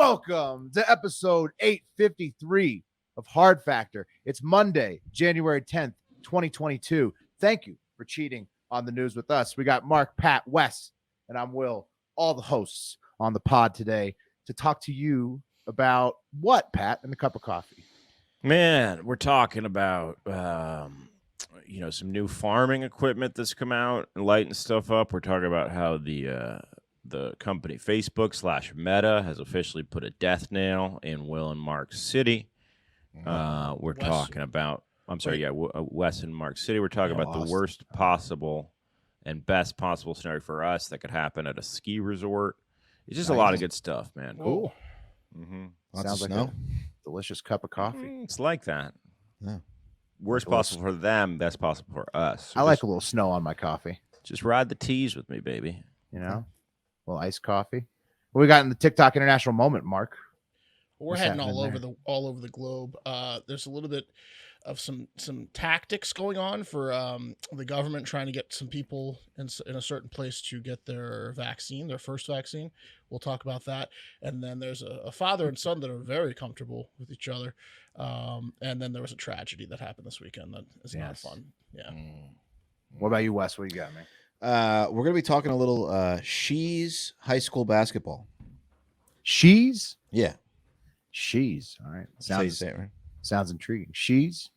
Welcome to episode 853 of Hard Factor. It's Monday, January 10th, 2022. Thank you for cheating on the news with us. We got Mark, Pat, Wes, and I'm Will, all the hosts on the pod today to talk to you about what, Pat, and the cup of coffee? Man, we're talking about, some new farming equipment that's come out and lighting stuff up. We're talking about how the company Facebook / Meta has officially put a death nail in Will and Mark's city. We're talking about, Wes and Mark City. We're talking about the worst possible and best possible scenario for us that could happen at a ski resort. It's just a lot of good stuff, man. Cool. Mm-hmm. Sounds like a delicious cup of coffee. It's like that. Yeah. Worst possible for them, best possible for us. So I like a little snow on my coffee. Just ride the teas with me, baby. You know, a little iced coffee. What we got in the TikTok International Moment, Mark? We're heading all over the globe. There's a little bit of some tactics going on for the government trying to get some people in a certain place to get their vaccine, their first vaccine. We'll talk about that. And then there's a father and son that are very comfortable with each other. And then there was a tragedy that happened this weekend that is not fun. Yeah. What about you, Wes? What do you got, man? We're going to be talking a little She's high school basketball. She's? Yeah. She's. All right. Sounds right? Sounds intriguing. She's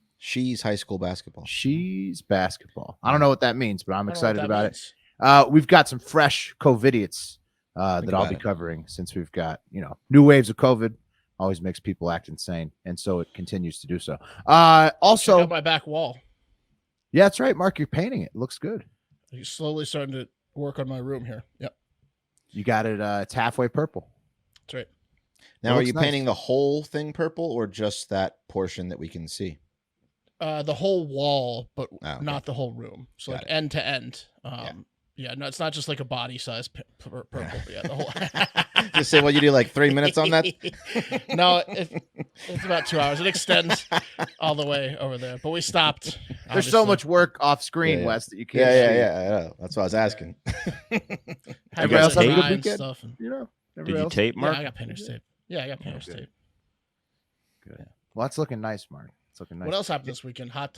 high school basketball. She's basketball. I don't know what that means, but I'm excited about means. it. We've got some fresh Covidiots that I'll be covering since we've got, new waves of COVID. Always makes people act insane, and so it continues to do so. Also, check out my back wall. Yeah, that's right, Mark. You're painting it. It looks good. You're slowly starting to work on my room here. Yep. You got it. It's halfway purple. That's right. Now, are you painting the whole thing purple or just that portion that we can see? The whole wall, but not the whole room. So Got like end to end. Yeah, no, it's not just like a body size purple. But yeah, the whole. Just say, well, you do like 3 minutes on that? No, it's about 2 hours. It extends all the way over there, but we stopped. There's so much work off screen, Wes, that you can't. Yeah. That's what I was asking. Everybody else have a good weekend. Stuff and, Did you tape, Mark? Yeah, I got painter's tape. Yeah, I got painter's tape. Good. Yeah. Well, that's looking nice, Mark. It's looking nice. What else happened this weekend? Hot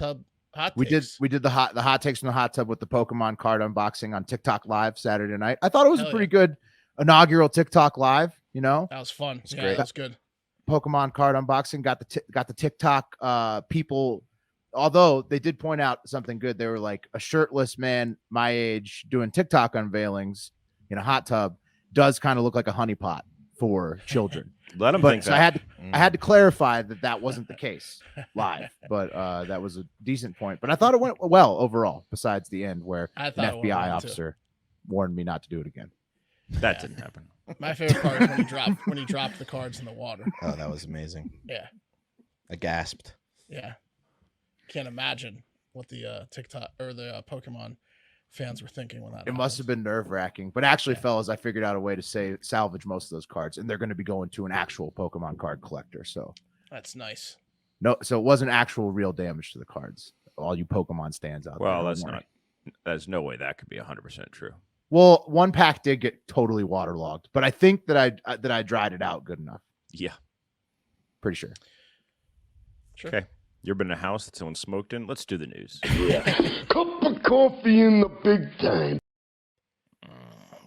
we takes. did the hot takes in the hot tub with the Pokemon card unboxing on TikTok Live Saturday night. I thought it was a pretty good inaugural TikTok Live. That was fun. Great. That was good. Pokemon card unboxing got the TikTok people. Although they did point out something good, they were like, a shirtless man my age doing TikTok unveilings in a hot tub does kind of look like a honeypot for children. Let them think so that. I had to clarify that wasn't the case live, but that was a decent point. But I thought it went well overall, besides the end where an FBI officer warned me not to do it again. That didn't happen. My favorite part is when he dropped the cards in the water. Oh, that was amazing. Yeah. I gasped. Yeah. Can't imagine what the TikTok or the Pokemon fans were thinking when that happened. Must have been nerve-wracking. But actually, fellas, I figured out a way to salvage most of those cards, and they're going to be going to an actual Pokemon card collector. So that's nice. No, so it wasn't actual real damage to the cards. All you Pokemon stands out there. Well, there's no way that could be 100% true. Well, one pack did get totally waterlogged, but I think that I dried it out good enough. Yeah. Pretty sure. Okay. You ever been in a house that someone smoked in? Let's do the news. Cup of coffee in the big time.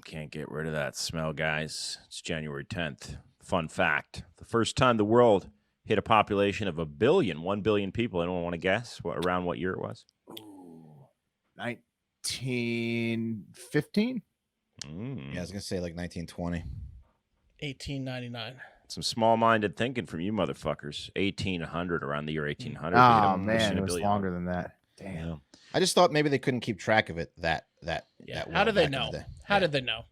Can't get rid of that smell, guys. It's January 10th. Fun fact. The first time the world hit a population of 1 billion people. Anyone want to guess around what year it was? 1915? Yeah, I was going to say like 1920. 1899. Some small-minded thinking from you motherfuckers. 1800, around the year 1800. Oh, man, it was longer than that. Damn. Yeah. I just thought maybe they couldn't keep track of it that How did they know? How did they know?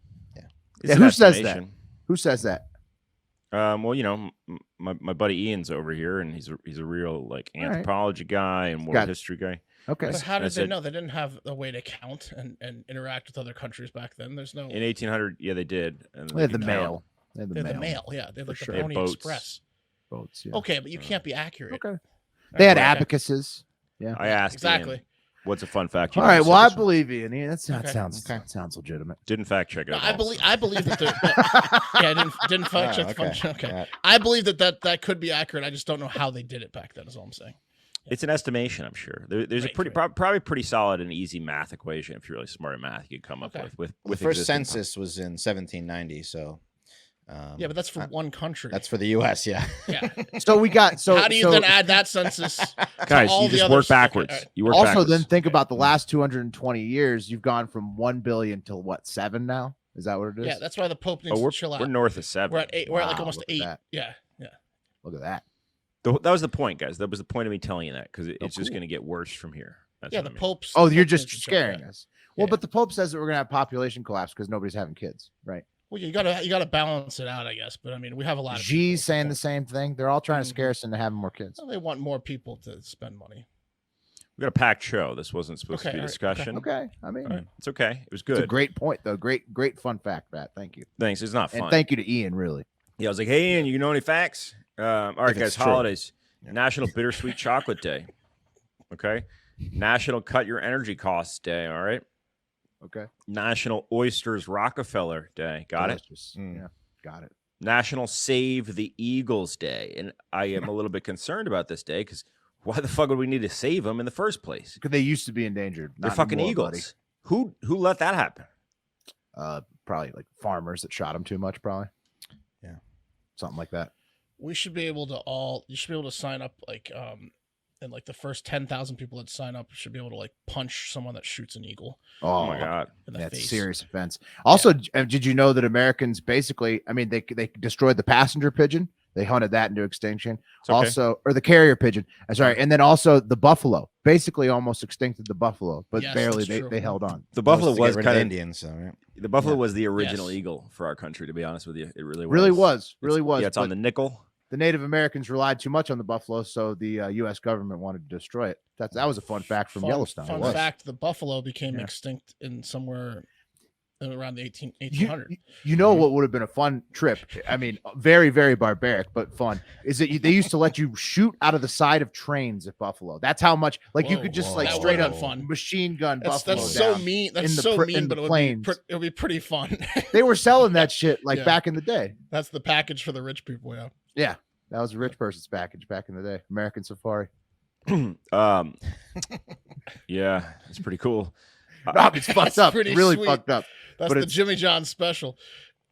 Yeah, who says that? Who says that? Well, my buddy Ian's over here, and he's a real anthropology guy and world history guy. Okay. But how did they know? They didn't have a way to count and interact with other countries back then. There's no. In 1800, yeah, they did. And they had the mail. They had the mail. Yeah, they had like the Pony Express. Boats. Yeah. Okay, but you can't be accurate. Okay. They had abacuses. Yeah. I asked exactly. Ian, What's a fun fact? All right. Well, I believe you, Ian. That sounds legitimate. Didn't fact check it. No, at I all, believe. so. I believe that. Yeah, I didn't fact check the function. Okay. Yeah. I believe that could be accurate. I just don't know how they did it back then. Is all I'm saying. It's an estimation, I'm sure. There's a Right, pretty right. probably pretty solid and easy math equation if you're really smart at math. You could come up Okay. with The first existing- census was in 1790, so Yeah, but that's for one country. that's for the U.S. Yeah. yeah. So we got How do you then add that census? to Guys, all you the just others? work backwards. Okay, all right. You work also backwards. then think about the last 220 years. You've gone from 1 billion to what, 7 now? Is that what it is? Yeah, that's why the Pope needs Oh, to chill out. we're north of 7. We're at 8. We're at like Wow, almost look at 8. that. Yeah. Look at that. That was the point, guys. That was the point of me telling you that because it's just cool. going to get worse from here. That's Yeah, what the I mean. Pope's. Oh, the you're Pope just needs to chill out. scaring us. Well, Yeah. but the Pope says that we're gonna have population collapse because nobody's having kids, right? Well, you gotta balance it out, I guess. But I mean, we have a lot of. G's people. saying the same thing. They're all trying to Mhm. scare us into having more kids. Well, they want more people to spend money. We got a packed show. This wasn't supposed to Okay, be a all right, okay. discussion. Okay, I mean, All right. It's okay. It was it's a good. great point though. Great fun fact, Matt. Thank you, Thanks. It's not fun. and thank you to Ian. Really, Yeah, I was like, hey, Ian, you know any facts? All right, If guys, it's true. holidays. Yeah. National Bittersweet Chocolate Day. Okay. National Cut Your Energy Costs Day. All right. okay, National Oysters Rockefeller Day. Got it. Delicious. Mm. Yeah, got it. National Save the Eagles Day. And I am a little bit concerned about this day because why the fuck would we need to save them in the first place? Because they used to be endangered. They're Not fucking anymore, eagles. Who let that happen? buddy. Probably like farmers that shot them too much. Probably. Yeah. Something like that. We should be able to You should be able to sign up and like the first 10,000 people that sign up should be able to like punch someone that shoots an eagle Oh, my God. in the That's a face. serious offense. Also, did you know that Americans basically, I mean, they destroyed the passenger pigeon. They hunted that into extinction. It's okay. Also, or the carrier pigeon. Sorry. And then also the buffalo, basically almost extincted the buffalo, but Yes, barely that's true. they held on. The buffalo To get was rid of kind of Indians, so, right? the buffalo Yeah. was the original Yes. eagle for our country. To be honest with you, it really was. Really was. Yeah, it's on but the nickel. the Native Americans relied too much on the buffalo, so the U.S. government wanted to destroy it. That was a fun fact from Yellowstone. It Fun was. fact: the buffalo became Yeah. extinct in somewhere around the 1800. You know what would have been a fun trip? I mean, very, very barbaric, but fun. Is that they used to let you shoot out of the side of trains at Buffalo. That's how much, like you Whoa, could just whoa. like That straight would've up been fun. machine gun That's Buffalo. so down. mean. in That's the so pr- mean, in but the it would plains. it'll be pretty fun. They were selling that shit like Yeah. back in the day. That's the package for the rich people. Yeah. Yeah, that was a rich person's package back in the day. American Safari. Yeah, it's pretty cool. No, it's fucked That's up. pretty Really sweet. fucked up. That's But the it's- Jimmy John special.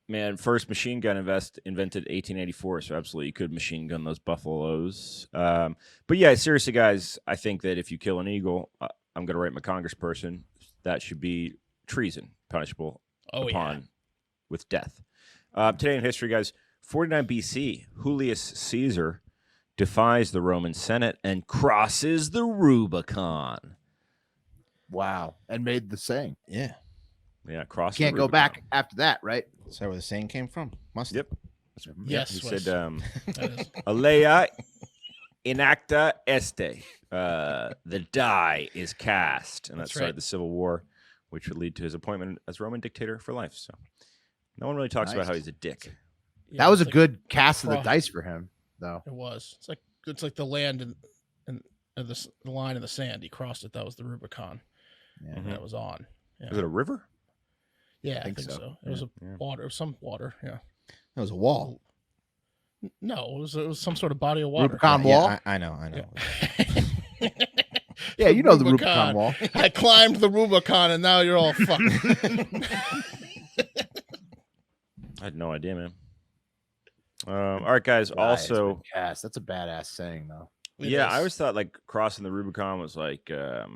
Man, first machine gun invented 1884, so absolutely you could machine gun those buffaloes. But yeah, seriously, guys, I think that if you kill an eagle, I'm going to write my congressperson that should be treason, punishable Oh upon with death. Today in history, guys, 49 BC, Julius Caesar defies the Roman Senate and crosses the Rubicon. Wow, and made the saying. Yeah. Yeah, cross. Can't the go Rubicon. back after that, right? Is that where the saying came from? Must. Yep. Yes, He Wes. said, That is. Alea inacta este. The die is cast. And that That's started right. the Civil War, which would lead to his appointment as Roman dictator for life. So no one really talks about Nice. how he's a dick. Yeah, That was a it's like- good cast of the cross- dice for him, though. It was. It's like the land and the line in the sand. He crossed it. That was the Rubicon. Yeah. And that was on. Yeah. Is it a river? Yeah, I think think so. so. It was a Yeah. water, some water. Yeah. That was a wall. No, it was some sort of body of water. Rubicon Yeah, wall. I know. Yeah. Yeah, you know the Rubicon wall. I climbed the Rubicon, and now you're all fucked. I had no idea, man. All right, guys. Also, cast. That's a badass saying, though. It yeah, is. I always thought like crossing the Rubicon was like the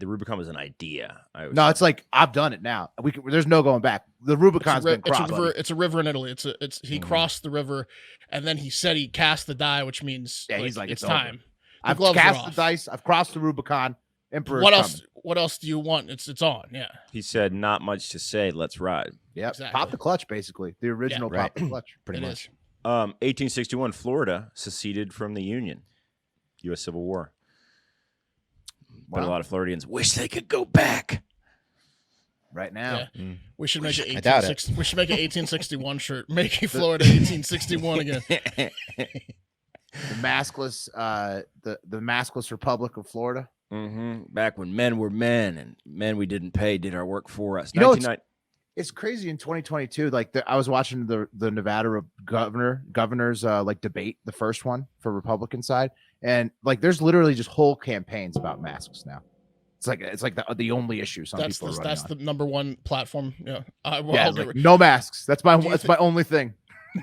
Rubicon was an idea. No, it's like I've done it now. There's no going back. The Rubicon's been crossed. It's a river in Italy. He Mhm. crossed the river, and then he said he cast the die, which means Yeah, he's like, it's it's over. time. The I've gloves are cast the off. dice. I've crossed the Rubicon. Emperor's What else? coming. What else do you want? It's on. Yeah. He said, "Not much to say. Let's ride." Yep. Exactly. Pop the clutch, basically. The original right. pop the clutch. Pretty It much. is. 1861, Florida seceded from the Union. U.S. Civil War. But a Wow. lot of Floridians wish they could go back. Right now. Yeah. Mm. We should make it I doubt it. 1860. We should make an 1861 shirt. Making Florida 1861 again. maskless, the maskless Republic of Florida. Back when men were men and men we didn't pay did our work for us. You know, it's crazy in 2022. Like I was watching the Nevada governor's like debate, the first one for Republican side, and like there's literally just whole campaigns about masks now. It's like the only issue people are running that's on. the number one platform. Yeah, like, no masks. That's my only thing.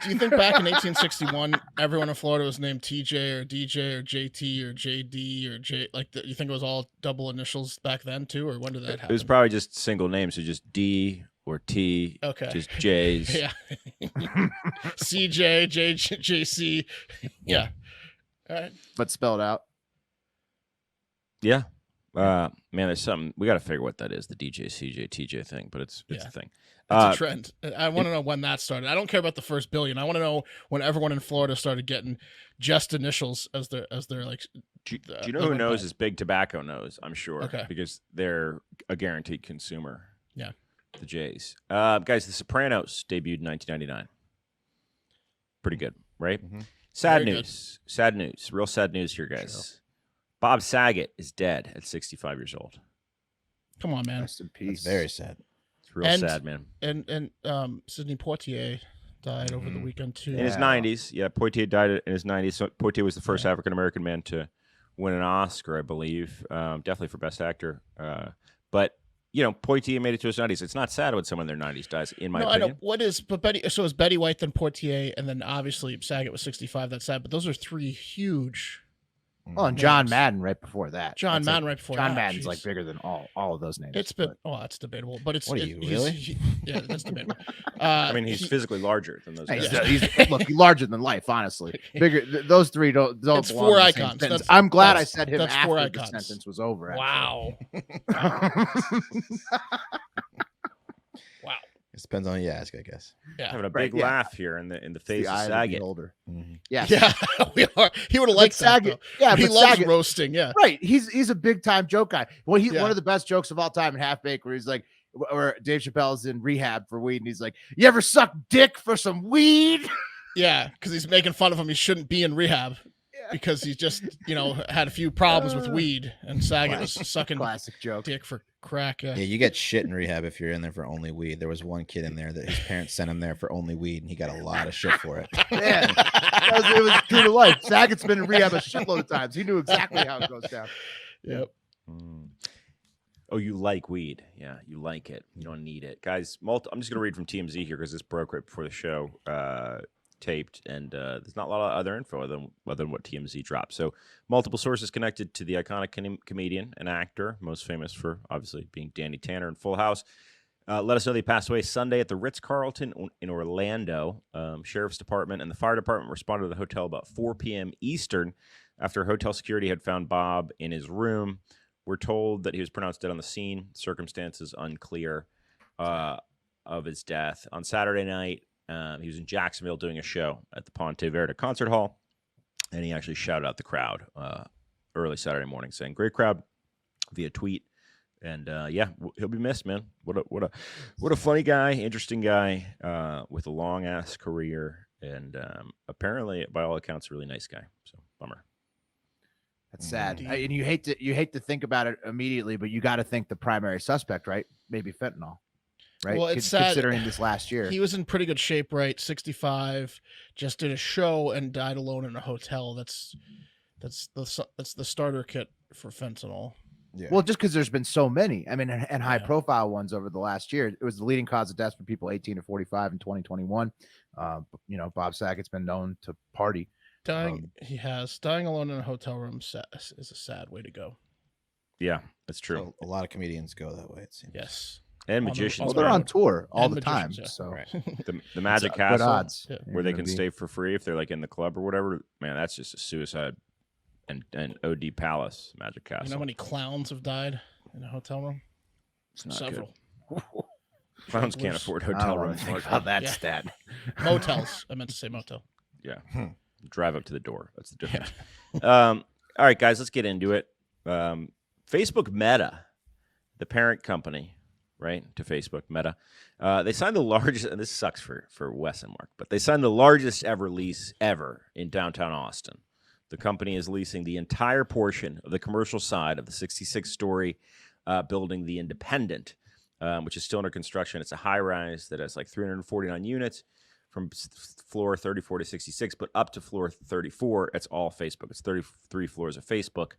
Do you think back in 1861, everyone in Florida was named TJ or DJ or JT or JD or J? You think it was all double initials back then too, or when did that happen? It was probably just single names, so just D or T. Okay. Just J's. Yeah. CJ, JC. Yeah. All right. But spelled out. Yeah. Man, there's something we got to figure what that is, the DJ, CJ, TJ thing, but it's a thing. It's a trend. I want to know when that started. I don't care about the first billion. I want to know when everyone in Florida started getting just initials as their like. Do you know who knows is Big Tobacco knows? I'm sure. Okay. Because they're a guaranteed consumer. Yeah. The Jays. Guys, The Sopranos debuted in 1999. Pretty good, right? Mm-hmm. Sad Very news. Good. Sad news. Real sad news here, guys. Sure. Bob Saget is dead at 65 years old. Come on, man. Rest in peace. That's very sad. It's real sad, man. And Sidney Poitier died over the weekend too. In his 90s. Yeah, Poitier died in his 90s. So Poitier was the first African-American man to win an Oscar, I believe. Definitely for Best Actor. But you know, Poitier made it to his 90s. It's not sad when someone in their 90s dies, in my opinion. I know. So it was Betty White, then Poitier, and then obviously Saget was 65. That's sad. But those are three huge. Oh, and John Madden right before that. John Madden's Madden's like bigger than all of those names. It's been that's debatable, but it's what are you really? Yeah, that's debatable. I mean, he's physically larger than those guys. He's larger than life, honestly. Bigger. Those three don't. It's four icons. I'm glad I said him after the sentence was over. Wow. Wow. It depends on who you ask, I guess. Yeah. Having a big laugh here in the face of Saget. Older. Mm-hmm. Yes. Yeah, we are. He would have liked Saget. That, yeah, he but loves Saget, roasting. Yeah, right. He's a big time joke guy. Well, one of the best jokes of all time in Half Baked, where he's like, where Dave Chappelle's in rehab for weed, and he's like, "You ever suck dick for some weed?" Yeah, because he's making fun of him. He shouldn't be in rehab. Because he's just, had a few problems with weed, and Saget was sucking classic joke dick for crack. Yeah, you get shit in rehab if you're in there for only weed. There was one kid in there that his parents sent him there for only weed, and he got a lot of shit for it. Yeah, it was true to life. Saget's been in rehab a shitload of times. He knew exactly how it goes down. Yep. Oh, you like weed? Yeah, you like it. You don't need it, guys. I'm just gonna read from TMZ here because this broke right before the show. Taped, and there's not a lot of other info other than what TMZ dropped. So multiple sources connected to the iconic comedian and actor, most famous for obviously being Danny Tanner in Full House. Let us know they passed away Sunday at the Ritz-Carlton in Orlando. Sheriff's Department and the fire department responded to the hotel about 4 p.m. Eastern after hotel security had found Bob in his room. We're told that he was pronounced dead on the scene. Circumstances unclear of his death. On Saturday night, he was in Jacksonville doing a show at the Ponte Verde Concert Hall, and he actually shouted out the crowd early Saturday morning, saying "Great crowd" via tweet. And he'll be missed, man. What a funny guy, interesting guy with a long ass career, and apparently, by all accounts, a really nice guy. So bummer. That's sad, and you hate to think about it immediately, but you got to think the primary suspect, right? Maybe fentanyl. Right. Well, it's sad. Considering this last year. He was in pretty good shape, right? 65, just did a show and died alone in a hotel. That's the starter kit for fentanyl. Yeah. Well, just because there's been so many, I mean, and high profile ones over the last year. It was the leading cause of death for people 18 to 45 in 2021. Bob Saget's been known to party. Dying alone in a hotel room is a sad way to go. Yeah, that's true. So a lot of comedians go that way, it seems. Yes. And magicians. Well, they're on tour all the time. Yeah. So right. the Magic Castle, odds. Where they can stay for free if they're like in the club or whatever. Man, that's just a suicide. And OD Palace, Magic Castle. You know how many clowns have died in a hotel room? It's not Several. Good. Clowns can't afford hotel rooms. Think about that stat. Motels. I meant to say motel. Yeah. Drive up to the door. That's the difference. All right, guys, let's get into it. Facebook Meta, the parent company, right, to Facebook, Meta. They signed the largest, and this sucks for Wes and Mark, but they signed the largest ever lease ever in downtown Austin. The company is leasing the entire portion of the commercial side of the 66-story building, the Independent, which is still under construction. It's a high-rise that has like 349 units from floor 34 to 66, but up to floor 34, it's all Facebook. It's 33 floors of Facebook.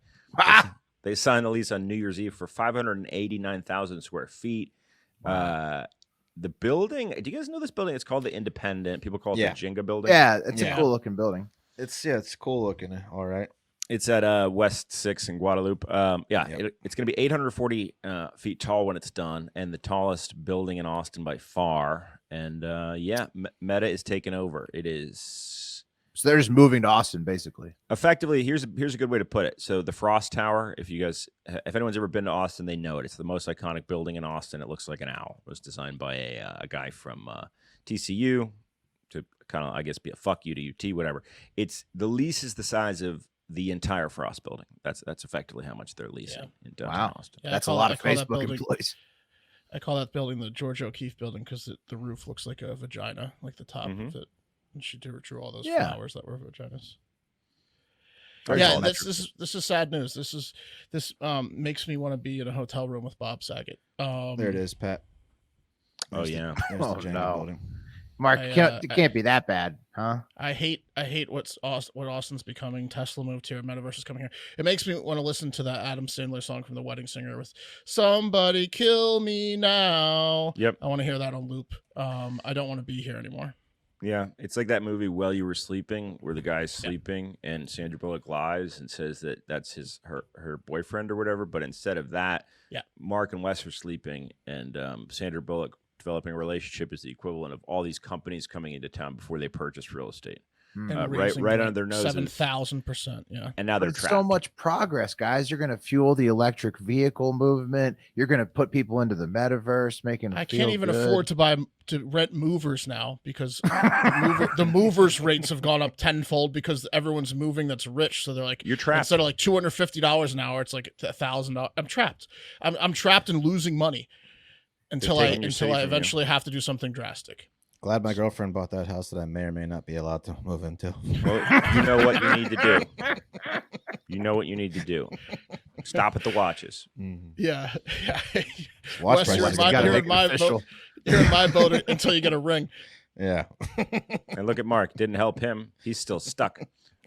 They signed the lease on New Year's Eve for 589,000 square feet. Wow. The building, do you guys know this building? It's called the Independent. People call it the Jenga building. Yeah, it's a cool looking building. It's cool looking. All right. It's at West 6 in Guadalupe. It's going to be 840 feet tall when it's done, and the tallest building in Austin by far. And Meta is taking over. It is. So they're just moving to Austin, basically. Effectively, here's a good way to put it. So the Frost Tower, if anyone's ever been to Austin, they know it. It's the most iconic building in Austin. It looks like an owl. It was designed by a guy from TCU to kind of, I guess, be a fuck you to UT, whatever. The lease is the size of the entire Frost building. That's effectively how much they're leasing in downtown Austin. Yeah, that's a lot of Facebook employees. I call that building the George O'Keeffe building because the roof looks like a vagina, like the top of it. And she drew all those flowers that were vaginas. This is sad news. This makes me want to be in a hotel room with Bob Saget. There it is, Pat. There's the Jenga building. Mark, it can't be that bad, huh? I hate what Austin's becoming. Tesla moved here. Metaverse is coming here. It makes me want to listen to that Adam Sandler song from The Wedding Singer with "Somebody Kill Me Now." Yep. I want to hear that on loop. I don't want to be here anymore. Yeah, it's like that movie While You Were Sleeping, where the guy's sleeping and Sandra Bullock lies and says that that's her boyfriend or whatever. But instead of that, Mark and Wes are sleeping, and Sandra Bullock developing a relationship is the equivalent of all these companies coming into town before they purchase real estate. Right under their noses. 7,000%. Yeah. And now they're trapped. So much progress, guys. You're going to fuel the electric vehicle movement. You're going to put people into the metaverse, making them feel can't even good. afford to rent movers now because the movers rates have gone up tenfold because everyone's moving that's rich. So they're like, you're trapped. Instead of like $250 an hour, it's like $1,000. I'm trapped. I'm trapped and losing money until I eventually have to do something drastic. Glad my girlfriend bought that house that I may or may not be allowed to move into. Well, you know what you need to do. You know what you need to do. Stop at the watches. Yeah. Watch Wes, you're in my boat until you get a ring. Yeah. And look at Mark. Didn't help him. He's still stuck.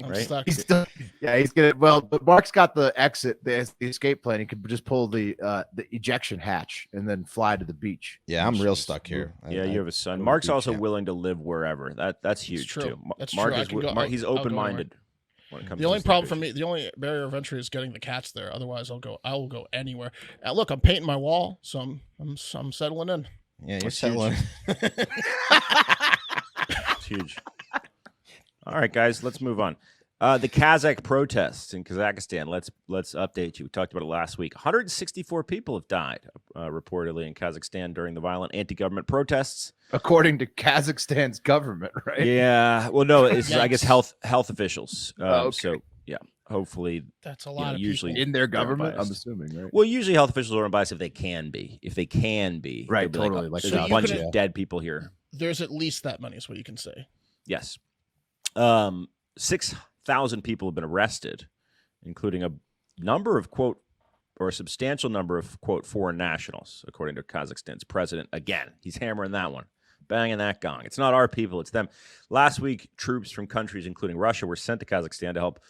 I'm right? stuck. He's gonna. Well, but Mark's got the exit, the escape plan. He could just pull the ejection hatch and then fly to the beach. Yeah, I'm real stuck here. You have a son. Mark's also willing to live wherever. That's huge too. That's Mark true. is he's open-minded. The only problem for me, the only barrier of entry is getting the cats there. Otherwise, I will go anywhere. Look, I'm painting my wall, so I'm settling in. Yeah, you're settling. It's huge. All right, guys, let's move on. The Kazakh protests in Kazakhstan. Let's update you. We talked about it last week. 164 people have died, reportedly, in Kazakhstan during the violent anti-government protests. According to Kazakhstan's government, right? Yeah. Well, no, it's I guess health officials. Okay. So yeah, hopefully that's a lot of usually people in their government. I'm assuming, right? Well, usually health officials are unbiased if they can be. Right. Totally. Like there's a bunch of dead people here. There's at least that many, is what you can say. Yes. 6,000 people have been arrested, including a number of, quote, or a substantial number of, quote, foreign nationals, according to Kazakhstan's president. Again, he's hammering that one, banging that gong. It's not our people, it's them. Last week, troops from countries including Russia were sent to Kazakhstan to help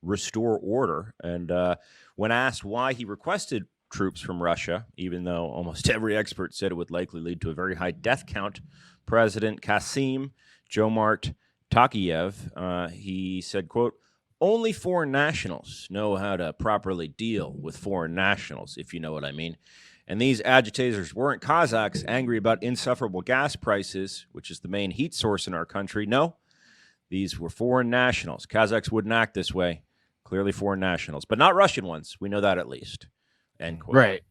restore order. And when asked why he requested troops from Russia, even though almost every expert said it would likely lead to a very high death count, President Kasim Jomart Tokayev, he said, quote, "Only foreign nationals know how to properly deal with foreign nationals, if you know what I mean. And these agitators weren't Kazakhs angry about insufferable gas prices, which is the main heat source in our country. No, these were foreign nationals. Kazakhs wouldn't act this way. Clearly foreign nationals, but not Russian ones. We know that at least." End quote. Right.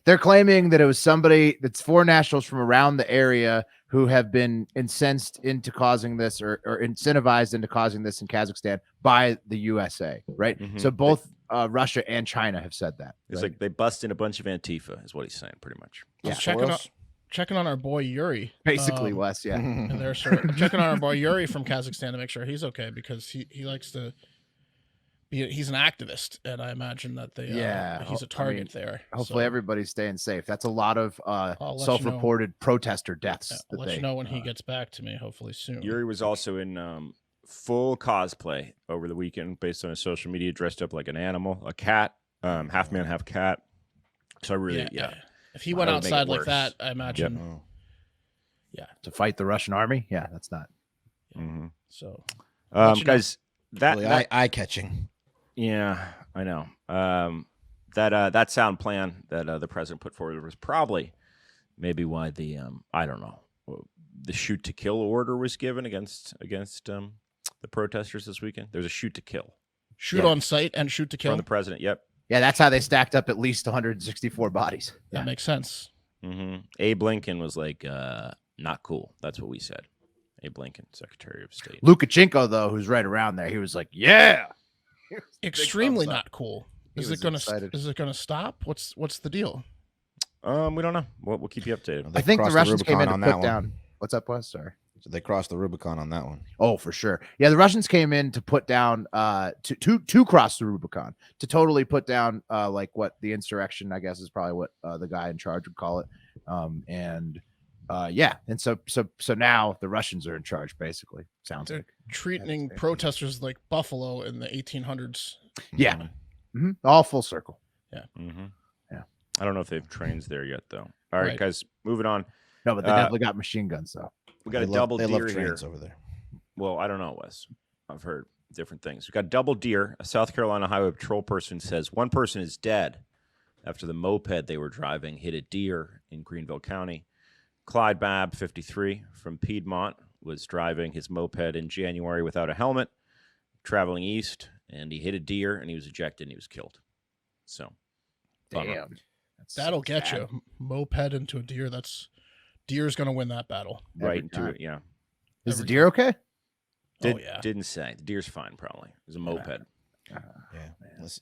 They're claiming that it was somebody that's foreign nationals from around the area who have been incensed into causing this or incentivized into causing this in Kazakhstan by the USA, right? Mm-hmm. So both Russia and China have said that. It's like they bust in a bunch of Antifa is what he's saying, pretty much. Yeah. Checking on our boy Yuri. Basically, Wes, yeah. And they're checking on our boy Yuri from Kazakhstan to make sure he's okay because he likes to he's an activist, and I imagine that he's a target there. Hopefully, So everybody's staying safe. That's a lot of I'll let you self-reported protester deaths. I'll let you know when he gets back to me. Hopefully soon. Yuri was also in full cosplay over the weekend, based on his social media, dressed up like an animal, a cat, half man, half cat. So I really, If he went That would make it outside like worse. that, I imagine. To fight the Russian army. Yeah, that's not. Mm-hmm. So, I'll let you know. guys, that eye catching. yeah, I know. That sound plan that the president put forward was probably maybe why the I don't know, the shoot to kill order was given against the protesters this weekend. There's a shoot to kill Shoot on sight and shoot to kill. from the president. Yep. Yeah, that's how they stacked up at least 164 bodies. That makes sense. Mm-hmm. Abe Lincoln was like, not cool. That's what we said. Abe Lincoln, Secretary of State. Lukashenko, though, who's right around there, he was like, "Yeah." Extremely thumbs up. not cool. He Is was it gonna excited. Is it gonna stop? What's the deal? We don't know. We'll keep you updated. They I think the crossed Russians came in Rubicon to on that put one. down. What's up, Wes? Sorry. So they crossed the Rubicon on that one. Oh, for sure. Yeah, the Russians came in to put down to cross the Rubicon, to totally put down like what the insurrection, I guess, is probably what the guy in charge would call it. And so now the Russians are in charge, basically. Sounds They're like. treating protesters like buffalo in the 1800s. Yeah. All full circle. Mm-hmm. Yeah. I don't know if they've trains there yet, though. All right, Right. guys, moving on. No, but they definitely got machine guns, though. We got They a love- double they deer love here. trains over there. Well, I don't know, Wes. I've heard different things. We've got double deer. A South Carolina highway patrol person says one person is dead after the moped they were driving hit a deer in Greenville County. Clyde Babb, 53, from Piedmont, was driving his moped in January without a helmet, traveling east, and he hit a deer, and he was ejected, and he was killed. So, bummer. Damn. That's That'll so get sad. you. Moped into a deer. Deer's gonna win that battle. Every Right into time. it, yeah. Is the Every deer okay? Didn't say. The deer's fine, probably. It was a moped. Yeah.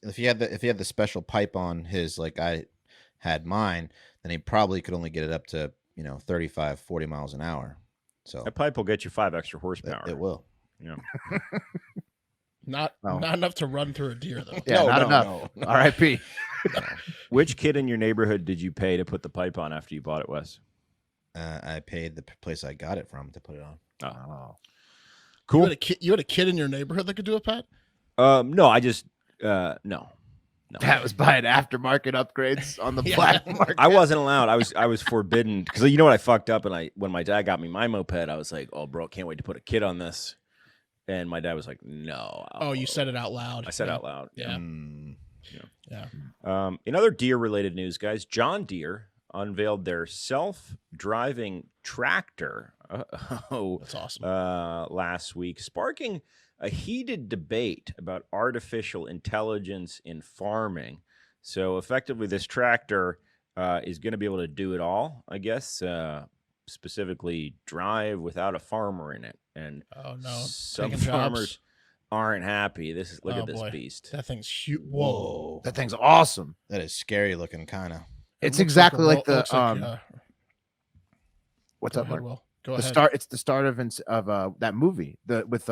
If he had the special pipe on his, like I had mine, then he probably could only get it up to 35, 40 miles an hour. So That pipe will get you 5 extra horsepower. it will. Yeah. Not enough to run through a deer though. Yeah, not enough. R.I.P. Which kid in your neighborhood did you pay to put the pipe on after you bought it, Wes? I paid the place I got it from to put it on. Oh. Cool. You had a kid in your neighborhood that could do it, Pat? No, I just no. That was buying aftermarket upgrades on the black market. I wasn't allowed. I was forbidden because you know what I fucked up, and when my dad got me my moped, I was like, "Oh, bro, can't wait to put a kid on this." And my dad was like, "No." Oh, you said it out loud. I said out loud. Yeah. Mm. In other Deere-related news, guys, John Deere unveiled their self-driving tractor. That's awesome. Last week, sparking a heated debate about artificial intelligence in farming. So effectively, this tractor is going to be able to do it all, I guess, specifically drive without a farmer in it. And Oh no. some Taking farmers jobs. aren't happy. Look Oh, at this boy. beast. That thing's huge. Whoa. That thing's awesome. That is scary looking, kind of. It It's looks exactly like a ro- the looks like, what's go up, ahead, Mark? Will. Go The ahead. start. It's the start of that movie, with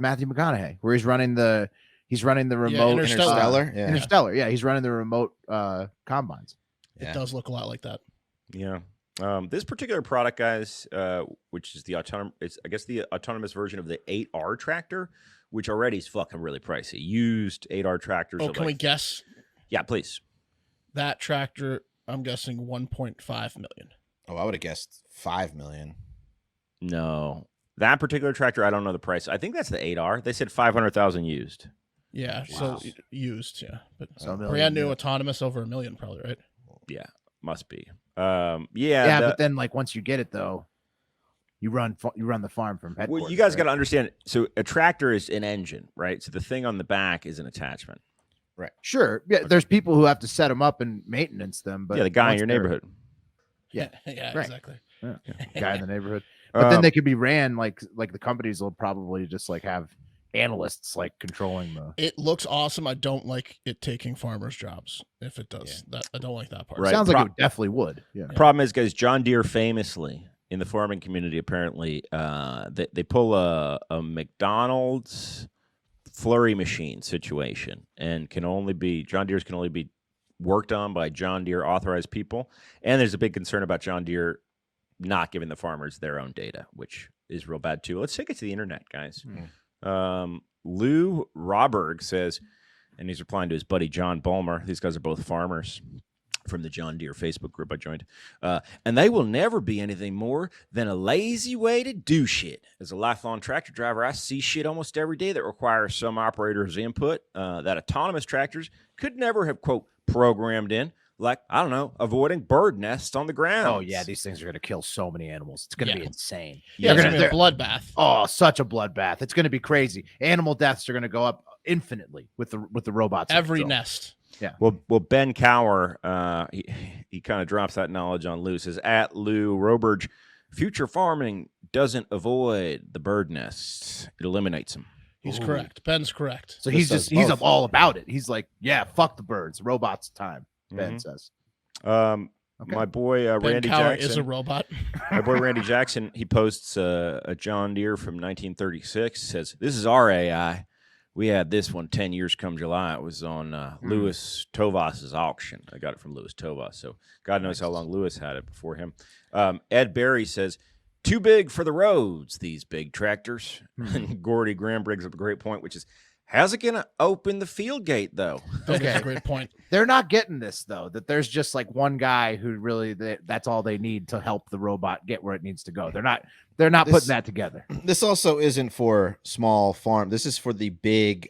Matthew McConaughey, where he's running the remote Interstellar. Yeah. Interstellar. Yeah, he's running the remote combines. Yeah. It does look a lot like that. Yeah. This particular product, guys, which is the autonomous version of the 8R tractor, which already is fucking really pricey. Used 8R tractors. Oh, are can we like, guess? Yeah, please. That tractor, I'm guessing 1.5 million. Oh, I would have guessed 5 million. No, that particular tractor, I don't know the price. I think that's the 8R. They said 500,000 used. Yeah, Wow. so used, yeah. But So a million, brand new yeah. autonomous over $1 million probably, right? Yeah, must be. Yeah, but then like once you get it though, you run the farm from headquarters. well, you guys right? got to understand. So a tractor is an engine, right? So the thing on the back is an attachment. Sure. Yeah, there's people who have to set them up and maintenance them, but yeah, the guy in once your they're- neighborhood. Yeah, yeah, right. exactly. guy in the neighborhood. But then Um, they could be ran like the companies will probably just like have analysts like controlling the. It looks awesome. I don't like it taking farmers' jobs. If it does, that I don't like that part. Right. Sounds like it definitely would. Yeah. Problem is, guys, John Deere famously in the farming community, apparently, they pull a McDonald's flurry machine situation, and John Deere's can only be worked on by John Deere authorized people. And there's a big concern about John Deere not giving the farmers their own data, which is real bad too. Let's take it to the internet, guys. Lou Roberg says, and he's replying to his buddy John Bulmer. These guys are both farmers from the John Deere Facebook group I joined. And they will never be anything more than a lazy way to do shit. As a lifelong tractor driver, I see shit almost every day that requires some operator's input that autonomous tractors could never have, quote, programmed in. Like, I don't know, avoiding bird nests on the ground. Oh, yeah, these things are going to kill so many animals. It's going to be insane. Yeah, it's They're going to be a bloodbath. Oh, such a bloodbath. It's going to be crazy. Animal deaths are going to go up infinitely with the robots. Every nest. Yeah. Well, Ben Cower, he kind of drops that knowledge on Lou. Says, at Lou Roberge, future farming doesn't avoid the bird nests. It eliminates them. He's correct. Ben's correct. So he's all about it. He's like, yeah, fuck the birds. Robots time. Ben says. My boy Randy Cower Jackson is a robot. My boy Randy Jackson, he posts a John Deere from 1936. Says, this is our AI. We had this one 10 years come July. It was on Louis Tovas's auction. I got it from Louis Tovas. So God knows how long Louis had it before him. Ed Barry says, too big for the roads, these big tractors. And Gordy Graham brings up a great point, which is, how's it going to open the field gate, though? That's a great point. They're not getting this, though, that there's just like one guy who really, that's all they need to help the robot get where it needs to go. They're not putting that together. This also isn't for small farm. This is for the big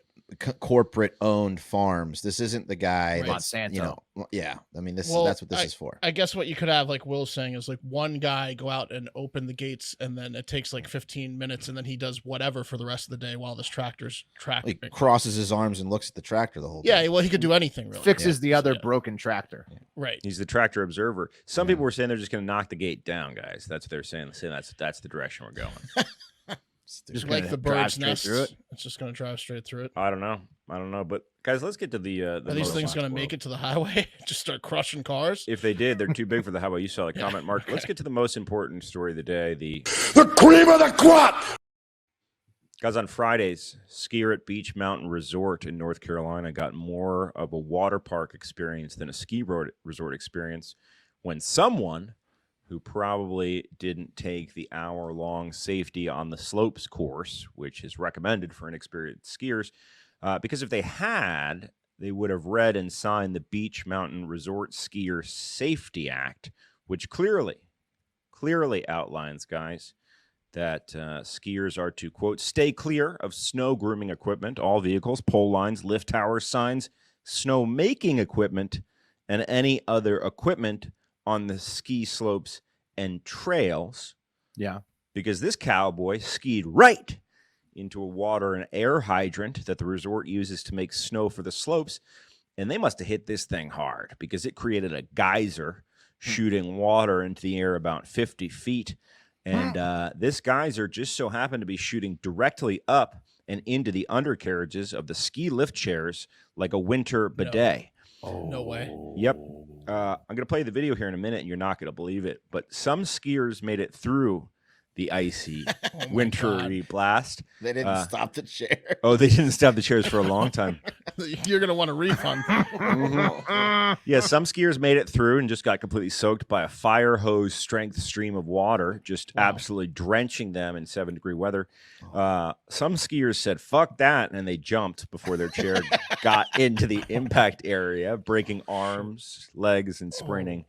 corporate owned farms. This isn't the guy that's, Monsanto. Yeah. I mean, that's what this is for. I guess what you could have, like Will's saying, is like one guy go out and open the gates, and then it takes like 15 minutes, and then he does whatever for the rest of the day while this tractor's tracking. He crosses his arms and looks at the tractor the whole time. Yeah, well, he could do anything really. Fixes the other broken tractor. Right. He's the tractor observer. Some people were saying they're just going to knock the gate down, guys. That's what they're saying. That's the direction we're going. Just like the bird's nest. through it. It's just going to drive straight through it. I don't know. But guys, let's get to the Are these things going to make it to the highway? Just start crushing cars? If they did, they're too big for the highway. You saw the comment, Mark. Let's get to the most important story of the day. The cream of the crop. Guys, on Fridays, skier at Beach Mountain Resort in North Carolina got more of a water park experience than a ski resort experience when someone who probably didn't take the hour-long safety on the slopes course, which is recommended for inexperienced skiers, because if they had, they would have read and signed the Beach Mountain Resort Skier Safety Act, which clearly outlines, guys, that skiers are to, quote, stay clear of snow grooming equipment, all vehicles, pole lines, lift towers, signs, snow-making equipment, and any other equipment on the ski slopes and trails. Yeah. Because this cowboy skied right into a water and air hydrant that the resort uses to make snow for the slopes. And they must have hit this thing hard because it created a geyser shooting water into the air about 50 feet. And this geyser just so happened to be shooting directly up and into the undercarriages of the ski lift chairs like a winter bidet. No way. Yep. I'm going to play the video here in a minute, and you're not going to believe it. But some skiers made it through the icy wintry blast. They didn't stop the chair. Oh, they didn't stop the chairs for a long time. You're going to want a refund. Yeah, some skiers made it through and just got completely soaked by a fire hose strength stream of water, just absolutely drenching them in 7-degree weather. Some skiers said, fuck that, and they jumped before their chair got into the impact area, breaking arms, legs, and spraining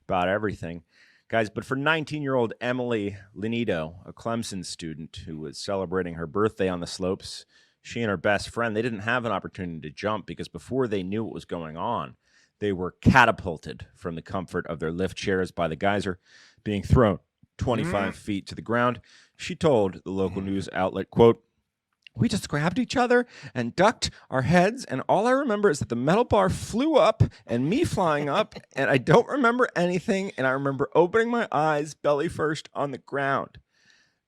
about everything. Guys, but for 19-year-old Emily Linido, a Clemson student who was celebrating her birthday on the slopes, she and her best friend, they didn't have an opportunity to jump because before they knew what was going on, they were catapulted from the comfort of their lift chairs by the geyser, being thrown 25 feet to the ground. She told the local news outlet, quote, we just grabbed each other and ducked our heads, and all I remember is that the metal bar flew up and me flying up, and I don't remember anything, and I remember opening my eyes belly first on the ground.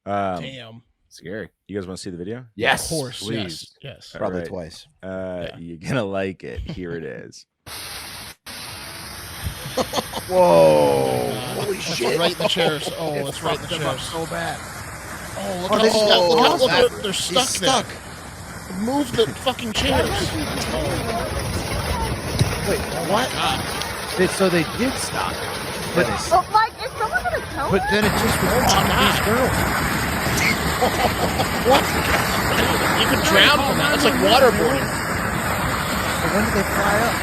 Damn. Scary. You guys want to see the video? Yes. Of course. Please. Yes. Probably All right. twice. You're going to like it. Here it is. Whoa. Holy shit. Right in the chairs. Oh, it's right in the chairs. So bad. Oh, look, they're stuck He's there. Move the fucking chairs. Wait, what? So they did stop. But But like, is someone gonna kill but her? then it just went to these girls. What? You could drown from that. It's like waterboarding. So when did they fly up?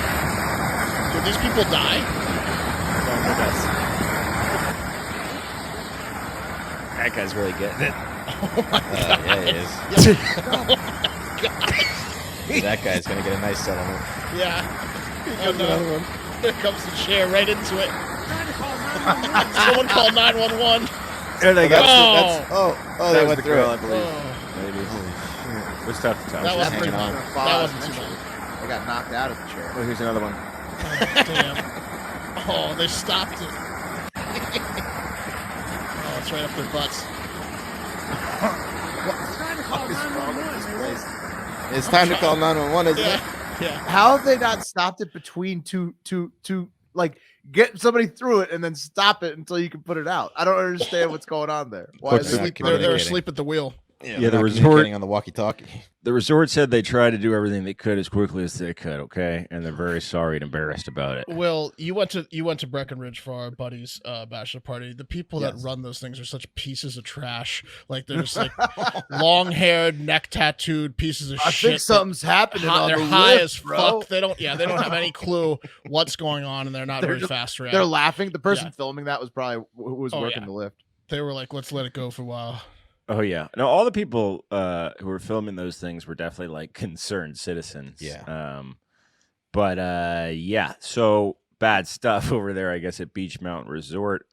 Did these people die? That guy's really getting it. Yeah, he is. That guy's gonna get a nice settlement. Yeah. Oh, no. There comes the chair right into it. Someone call 911. There they go. Oh. They went through girl, I it. believe. Oh. Maybe. Holy shit. What's tough to tell? That wasn't hanging too on. bad. That wasn't too bad. They got knocked out of the chair. Oh, here's another one. Damn. Oh, they stopped it. Oh, it's right up their butts. It's time to call 911, isn't it? Yeah. Yeah. How have they not stopped it between two like get somebody through it and then stop it until you can put it out? I don't understand what's going on there. Why What's is that? it? They're communicating. asleep at the wheel. Yeah, the not resort- communicating on the walkie-talkie. The resort said they tried to do everything they could as quickly as they could, okay? And they're very sorry and embarrassed about it. Will, you went to Breckenridge for our buddy's bachelor party. The people that Yes. run those things are such pieces of trash. Like they're just like long-haired, neck tattooed pieces of I shit. think something's happening on They're the high lift, as bro. fuck. They don't have any clue what's going on, and they're not very fast to react. They're laughing. The person Yeah. filming that was probably who was working yeah. the lift. They were like, let's let it go for a while. Oh, yeah. No, all the people who were filming those things were definitely, like, concerned citizens. Yeah. Yeah. So, bad stuff over there, I guess, at Beach Mountain Resort.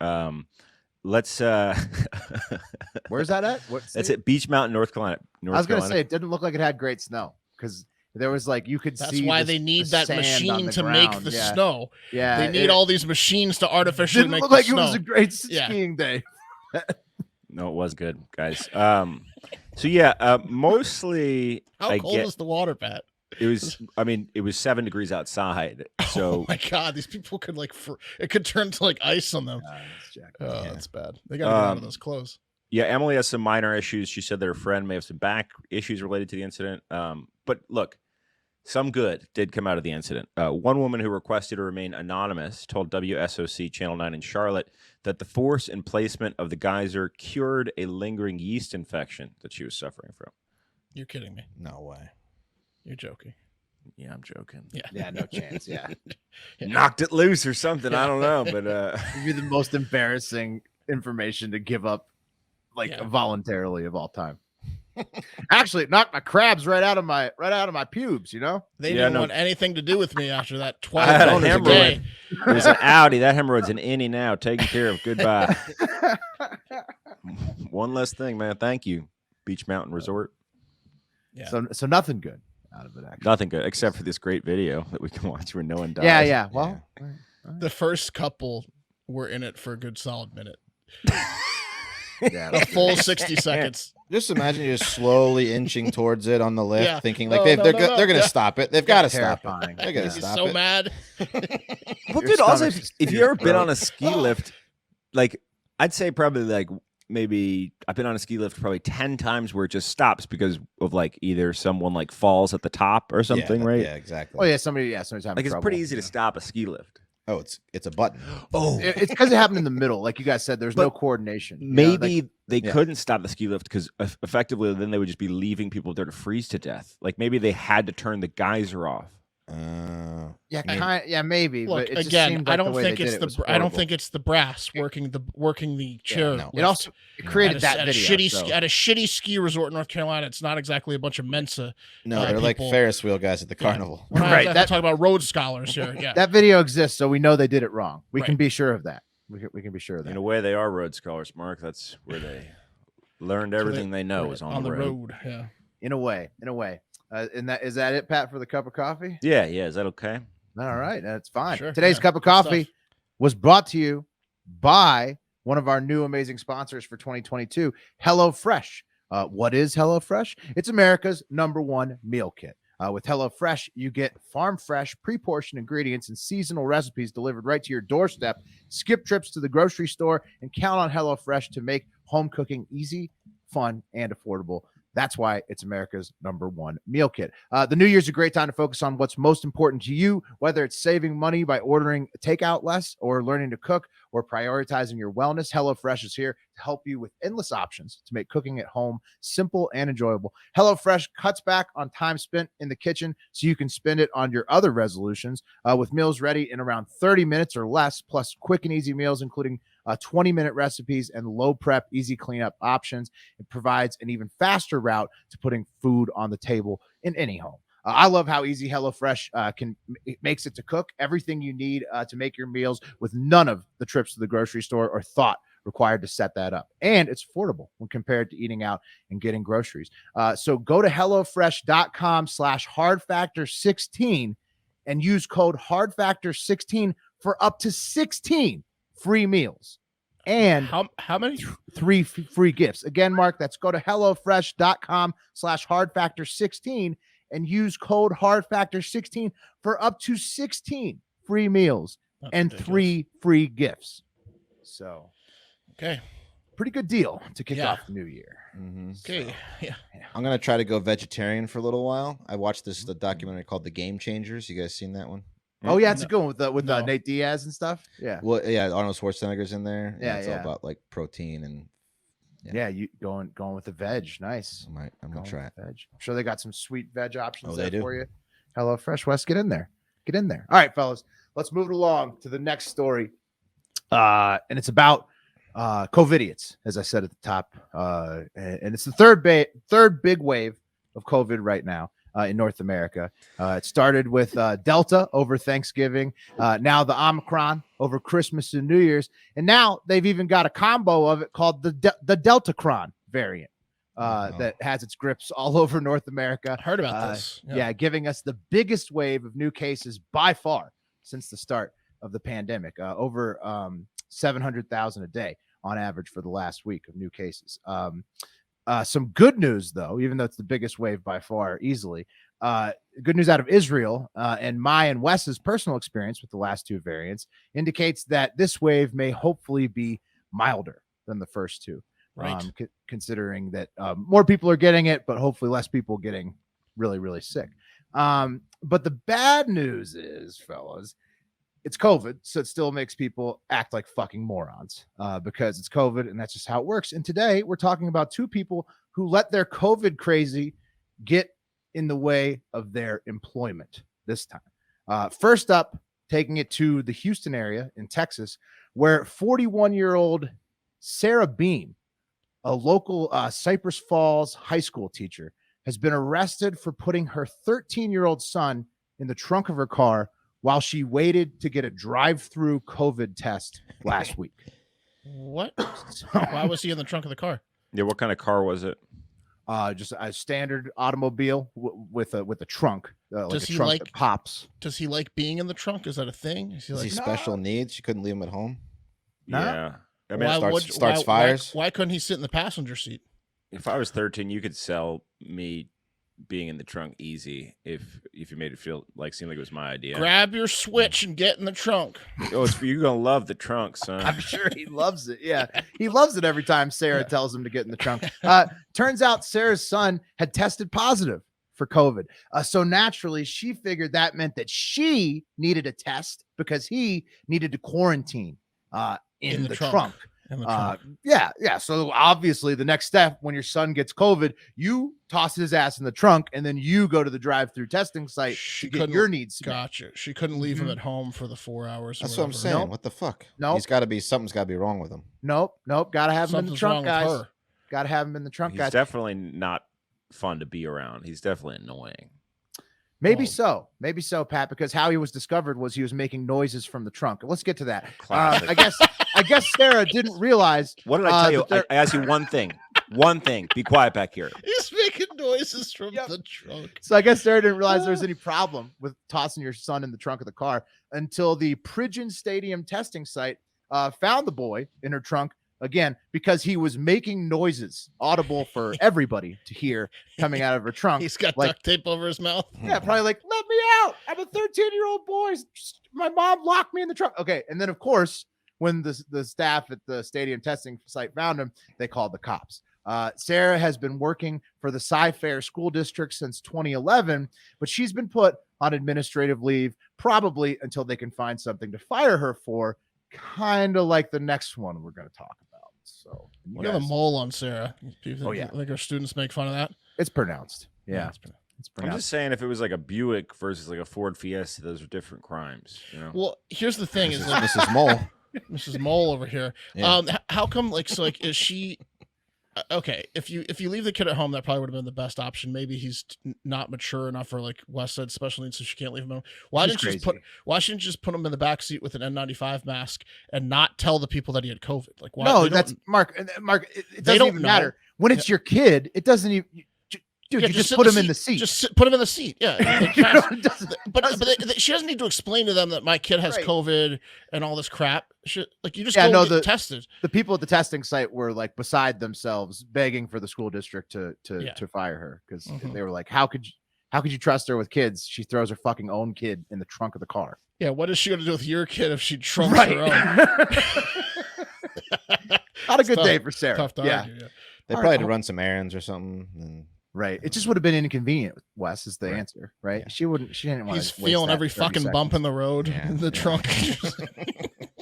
Let's... Where's that at? What That's state? at Beach Mountain, North Carolina. I was gonna say it didn't look like it had great snow because there was like you could That's see. why the- they need the that sand on machine the to ground. make the Yeah. snow. Yeah, They need it all these machines to artificially didn't make look the like snow. it was a great Yeah. skiing day. No, it was good, guys. So, yeah, mostly... How I cold get, is the water, Pat? It was, I mean, it was 7 degrees outside. So, Oh my god, these people could it could turn to like ice on them. Oh, that's bad. They gotta get out of those clothes. yeah, Emily has some minor issues. She said that her friend may have some back issues related to the incident. But look, some good did come out of the incident. One woman who requested to remain anonymous told WSOC Channel 9 in Charlotte that the force and placement of the geyser cured a lingering yeast infection that she was suffering from. You're kidding me. No way. You're joking. Yeah, I'm joking. Yeah. Yeah, no chance. Yeah, Knocked it loose or something. I don't know. But it'd be the most embarrassing information to give up, like Yeah. voluntarily of all time. Actually, it knocked my crabs right out of my pubes. You know. They Yeah, didn't no. want anything to do with me after that I had 12 a bonus a hemorrhoid. day. it was an Audi. That hemorrhoid's an innie now. Taken care of. Goodbye. One less thing, man. Thank you, Beach Mountain Resort. Yeah. So nothing good out of it. Actually. Nothing good except for this great video that we can watch where no one dies. Yeah. Well, The first couple were in it for a good solid minute. yeah. A full 60 seconds. Just imagine you're just slowly inching towards it on the lift, Yeah. thinking like No, they're no, going to yeah. stop it. They've got to stop it. Terrifying. They're going to He's stop so it. mad. Well, Your dude, also, stomach's if in you your ever been throat. on a ski lift, like, I'd say probably like maybe I've been on a ski lift probably 10 times where it just stops because of like either someone like falls at the top or something, yeah, right? Yeah, exactly. Oh yeah, somebody's having Like, it's trouble. pretty easy to stop a ski lift. Oh, it's a button. Oh, It's because it happened in the middle, like you guys said. There's no But coordination. you know, maybe like- they yeah. couldn't stop the ski lift because effectively then they would just be leaving people there to freeze to death. Like maybe they had to turn the geyser off. yeah, maybe. Look, but it just again, seemed I like the don't way think they it's did it was I don't horrible. think it's the brass working the chair. no. It also created that at video. a shitty so- at a shitty ski resort in North Carolina. It's not exactly a bunch of Mensa. No, Yeah, they're like people- Ferris wheel guys at the carnival. We're not Right, exactly that- talking about Rhodes scholars here. Yeah. that video exists, so we know they did it wrong. We can Right. be sure of that. We can be sure of that. In a way, they are road scholars, Mark. That's where they learned everything they know is on, the road. road. Yeah. In a way. And that is that it, Pat, for the cup of coffee? Yeah. Is that okay? All right, that's fine. Sure, Today's yeah, cup of good coffee stuff. was brought to you by one of our new amazing sponsors for 2022, Hellofresh. What is Hellofresh? It's America's #1 meal kit. With Hellofresh, you get farm fresh, pre-portioned ingredients and seasonal recipes delivered right to your doorstep. Skip trips to the grocery store and count on Hellofresh to make home cooking easy, fun, and affordable. That's why it's America's #1 meal kit. The new year's a great time to focus on what's most important to you, whether it's saving money by ordering takeout less or learning to cook or prioritizing your wellness. HelloFresh is here to help you with endless options to make cooking at home simple and enjoyable. HelloFresh cuts back on time spent in the kitchen so you can spend it on your other resolutions with meals ready in around 30 minutes or less, plus quick and easy meals, including 20-minute recipes and low prep, easy cleanup options. It provides an even faster route to putting food on the table in any home. I love how easy HelloFresh makes it to cook everything you need to make your meals with none of the trips to the grocery store or thought required to set that up. And it's affordable when compared to eating out and getting groceries. So go to HelloFresh.com/hardfactor16 and use code hardfactor16 for up to 16 free meals and how many? 3 free gifts. Again, Mark, that's go to HelloFresh.com/hardfactor16 and use code hardfactor16 for up to 16 free meals and ridiculous. 3 free gifts. So, Okay. pretty good deal to kick Yeah. off the new year. Okay. Yeah. I'm gonna try to go vegetarian for a little while. I watched the documentary called The Game Changers. You guys seen that one? Oh yeah, it's a good one with No. Nate Diaz and stuff. Yeah, Well, yeah, Arnold Schwarzenegger's in there. Yeah, it's yeah. all about like protein and yeah. You going with the veg? Nice. I'm Going gonna try with it. veg. I'm sure they got some sweet veg options Oh, there they do. for you. HelloFresh, Wes, get in there. Get in there. All right, fellas, let's move it along to the next story. And it's about Covidiots, as I said at the top. And it's the third big wave of COVID right now in North America. It started with Delta over Thanksgiving, now the Omicron over Christmas and New Year's, and now they've even got a combo of it called the Deltacron variant that has its grips all over North America. I heard about this. Yeah, giving us the biggest wave of new cases by far since the start of the pandemic, over 700,000 a day on average for the last week of new cases. Some good news, though, even though it's the biggest wave by far, easily. Good news out of Israel and my and Wes's personal experience with the last two variants indicates that this wave may hopefully be milder than the first two. Right. Considering that more people are getting it, but hopefully less people getting really, really sick. But the bad news is, fellas, it's COVID, so it still makes people act like fucking morons because it's COVID, and that's just how it works. And today we're talking about two people who let their COVID crazy get in the way of their employment this time. First up, taking it to the Houston area in Texas, where 41-year-old Sarah Beam, a local Cypress Falls high school teacher, has been arrested for putting her 13-year-old son in the trunk of her car while she waited to get a drive-through COVID test last week. What? Why was he in the trunk of the car? Yeah, what kind of car was it? Just a standard automobile with a trunk, like Does a he trunk like- that pops. Does he like being in the trunk? Is that a thing? Is he Is like? he special needs? You couldn't leave him at home. Nah. Yeah. I mean, Why starts fires. Why couldn't he sit in the passenger seat? if I was 13, you could sell me being in the trunk easy if you made it seem like it was my idea. Grab your switch and get in the trunk. Oh, it's you're gonna love the trunk, son. I'm sure he loves it. Yeah, he loves it every time Sarah tells him to get in the trunk. Turns out Sarah's son had tested positive for COVID. So naturally, she figured that meant that she needed a test because he needed to quarantine in the trunk. In the trunk. Yeah. So obviously, the next step when your son gets COVID, you toss his ass in the trunk, and then you go to the drive-through testing site She to get couldn't- your needs met. Gotcha. She couldn't leave him at home for the 4 hours. or That's what I'm whatever. saying. Nope. What the fuck? Nope. He's got to be something's got to be wrong with him. Nope. Gotta have him in the Something's wrong trunk, with guys. her. Gotta have him in the trunk, He's guys. definitely not fun to be around. He's definitely annoying. Maybe Well- so, Pat, because how he was discovered was he was making noises from the trunk. Let's get to that. Classic. I guess Sarah didn't realize. What did I tell you? that there- I asked you one thing. One thing. Be quiet back here. He's making noises from Yep. the trunk. So I guess Sarah didn't realize there was any problem with tossing your son in the trunk of the car until the Pridgeon Stadium testing site found the boy in her trunk again because he was making noises audible for everybody to hear coming out of her trunk. He's got like- duct tape over his mouth. Yeah, probably like, let me out. I'm a 13-year-old boy. My mom locked me in the trunk. Okay. And then, of course, when the staff at the stadium testing site found him, they called the cops. Sarah has been working for the Cy-Fair school district since 2011, but she's been put on administrative leave probably until they can find something to fire her for, kind of like the next one we're going to talk about. So Look at the mole on Sarah. Oh, yeah. I think our students make fun of that. It's pronounced. Yeah. It's pronounced. It's I'm pronounced. just saying, if it was like a Buick versus like a Ford Fiesta, those are different crimes. You know. Well, here's the thing: is Mrs. Mole. Mrs. Mole over here. Yeah. How come? Is she? Okay, if you leave the kid at home, that probably would have been the best option. Maybe he's not mature enough for, like Wes said, special needs, so she can't leave him home. Why didn't you just put him in the back seat with an N95 mask and not tell the people that he had COVID? Like, why? No, that's Mark. Mark, it doesn't even matter when it's your kid. It doesn't even. Dude, you just put him in the seat. Put him in the seat. Yeah. But But she doesn't need to explain to them that my kid has Right. COVID and all this crap. You just Yeah, go no, and get tested. the people at the testing site were like beside themselves, begging for the school district to fire her because they were like, how could you trust her with kids? She throws her fucking own kid in the trunk of the car. Yeah, what is she going to do with your kid if she trunks Right. her own? Not a good tough. day for Sarah. Tough to argue, yeah. They probably had to run some errands or something. And Right. It just would have been inconvenient. Wes is the answer, right? Yeah. She didn't want He's to feeling every fucking bump in the road in the trunk. She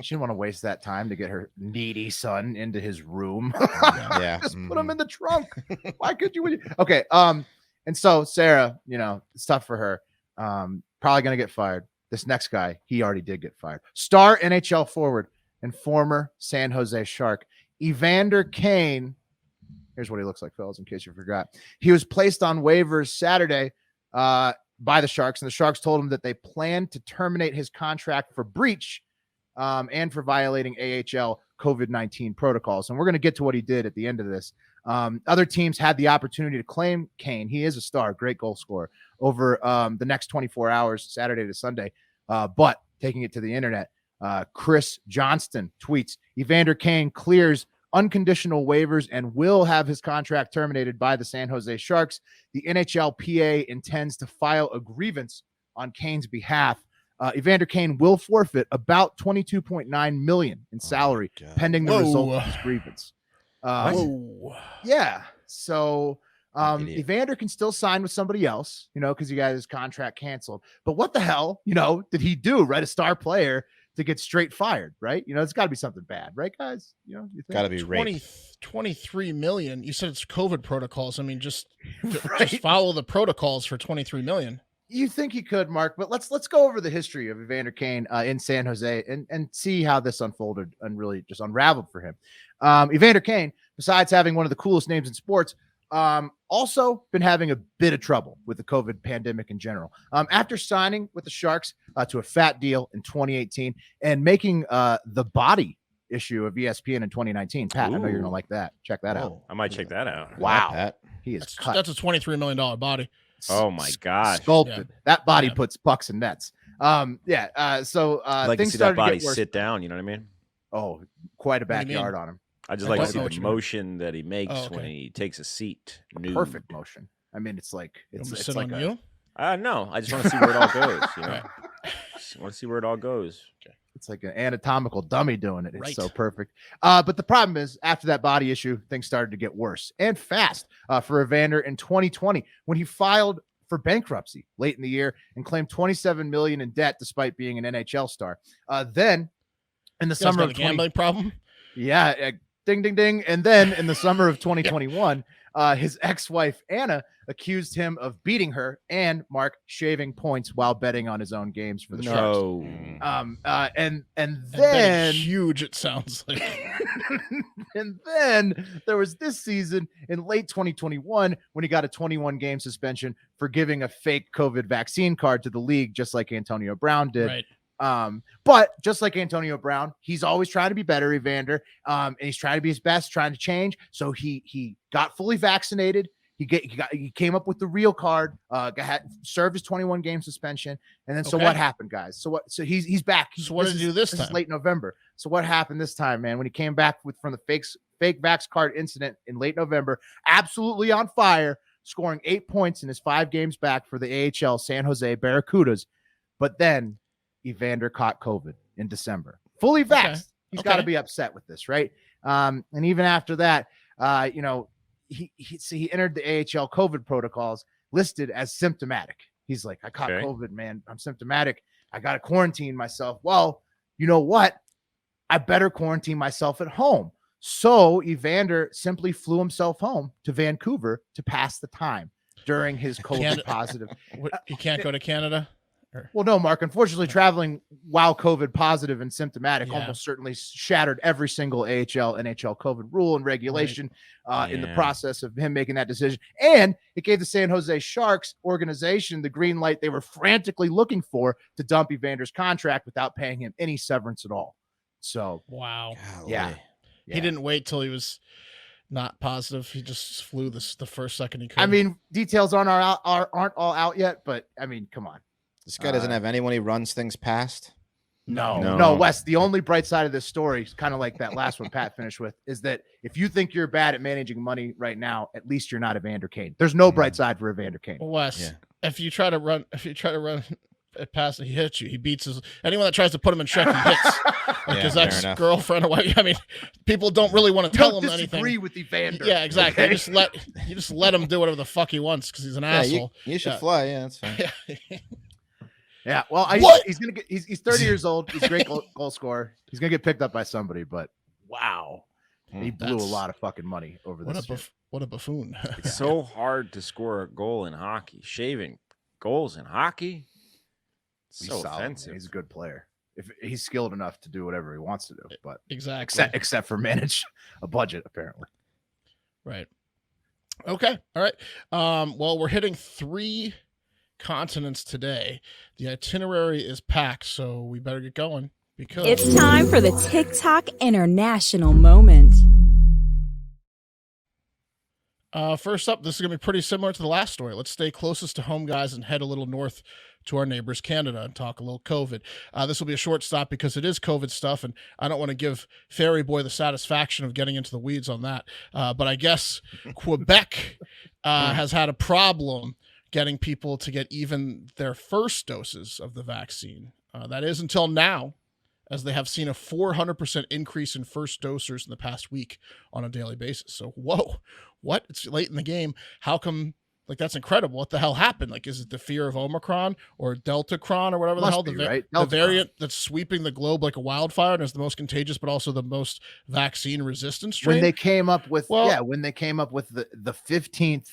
didn't want to waste that time to get her needy son into his room. yeah. Just put him in the trunk. Why could you? Okay. And so Sarah, it's tough for her. Probably gonna get fired. This next guy, he already did get fired. Star NHL forward and former San Jose Shark, Evander Kane. Here's what he looks like, fellas, in case you forgot. He was placed on waivers Saturday by the Sharks, and the Sharks told him that they plan to terminate his contract for breach and for violating AHL COVID-19 protocols. And we're going to get to what he did at the end of this. Other teams had the opportunity to claim Kane. He is a star, great goal scorer, over the next 24 hours, Saturday to Sunday. But taking it to the internet, Chris Johnston tweets, Evander Kane clears unconditional waivers and will have his contract terminated by the San Jose Sharks. The NHLPA intends to file a grievance on Kane's behalf. Evander Kane will forfeit about $22.9 million in salary pending the result of his grievance. Yeah. So Evander can still sign with somebody else, because he got his contract canceled. But what the hell, did he do? Right? A star player to get straight fired, right? It's got to be something bad, right, guys? You think? Got to be 23 million. You said it's COVID protocols. I mean, just Right. follow the protocols for 23 million. You think he could, Mark, but let's go over the history of Evander Kane in San Jose and see how this unfolded and really just unraveled for him. Evander Kane, besides having one of the coolest names in sports, also been having a bit of trouble with the COVID pandemic in general. After signing with the Sharks to a fat deal in 2018 and making the body issue of ESPN in 2019. Pat, I know you're going to like that. Check that out. I might check that out. Wow. Pat. He is That's, cut. that's a $23 million body. Oh my gosh. Sculpted. That body Yeah. puts pucks and nets. So I'd like to things see that started to body get worse. sit down. You know what I mean? Oh, quite a What do you backyard mean? on him. I just I like to don't see know the what you mean. motion that he makes Oh, okay. when he takes a seat. Nude. Perfect motion. I mean, it's like You it's want me to it's sit like on a, you? No, I just want to see where it all goes. Just want to see where it all goes. it's like an anatomical dummy doing it. It's Right. so perfect. But the problem is, after that body issue, things started to get worse and fast for Evander in 2020 when he filed for bankruptcy late in the year and claimed $27 million in debt despite being an NHL star. Then in the You guys summer got of a gambling problem? ding, ding, ding. And then in the summer of 2021, his ex-wife, Anna, accused him of beating her and Mark shaving points while betting on his own games for the Sharks. No. And Betting then huge, it sounds like. and then there was this season in late 2021 when he got a 21 game suspension for giving a fake COVID vaccine card to the league, just like Antonio Brown did. Right. But just like Antonio Brown, he's always trying to be better, Evander. And he's trying to be his best, trying to change. So he got fully vaccinated. He came up with the real card, served his 21 game suspension. And then, so Okay. what happened, guys? So he's back. So what did he do this is time? late November. So what happened this time, man? When he came back from the fake vax card incident in late November, absolutely on fire, scoring 8 points in his 5 games back for the AHL San Jose Barracudas. But then Evander caught COVID in December, fully vaxxed. He's got to be upset with this, right? And even after that, he entered the AHL COVID protocols listed as symptomatic. He's like, I caught COVID, man. I'm symptomatic. I got to quarantine myself. Well, you know what? I better quarantine myself at home. So Evander simply flew himself home to Vancouver to pass the time during his COVID positive. You can't go to Canada? Well, no, Mark. Unfortunately, traveling while COVID positive and symptomatic almost certainly shattered every single AHL, NHL COVID rule and regulation in the process of him making that decision. And it gave the San Jose Sharks organization the green light they were frantically looking for to dump Evander's contract without paying him any severance at all. So, wow. Yeah. He didn't wait till he was not positive. He just flew the first second he could. I mean, details aren't all out yet, but I mean, come on. This guy doesn't have anyone he runs things past. No, Wes. The only bright side of this story is kind of like that last one Pat finished with, is that if you think you're bad at managing money right now, at least you're not Evander Kane. There's no bright side for Evander Kane. Well, Wes, if you try to run it past it, he hits you. He beats anyone that tries to put him in check, he hits. Like his ex-girlfriend or wife. I mean, people don't really want to tell him anything. Disagree with Evander. Yeah, exactly. Okay? You just let him do whatever the fuck he wants because he's an asshole. You should fly. Yeah, that's fine. Yeah, well, he's 30 years old. He's a great goal scorer. He's gonna get picked up by somebody, but wow, he blew a lot of fucking money over this. What a buffoon! It's so hard to score a goal in hockey. Shaving goals in hockey, so offensive. He's a good player. If he's skilled enough to do whatever he wants to do, but exactly except for manage a budget, apparently. Right. Okay. All right. Well, we're hitting 3 continents today. The itinerary is packed, so we better get going because it's time for the TikTok International Moment. First up, this is going to be pretty similar to the last story. Let's stay closest to home, guys, and head a little north to our neighbors, Canada, and talk a little COVID. This will be a short stop because it is COVID stuff, and I don't want to give Fairy Boy the satisfaction of getting into the weeds on that. But I guess Quebec has had a problem getting people to get even their first doses of the vaccine. That is until now, as they have seen a 400% increase in first dosers in the past week on a daily basis. So, whoa, what? It's late in the game. How come? Like, that's incredible. What the hell happened? Like, is it the fear of Omicron or Deltacron or whatever the hell? The variant that's sweeping the globe like a wildfire and is the most contagious, but also the most vaccine resistant strain? When they came up with, when they came up with the 15th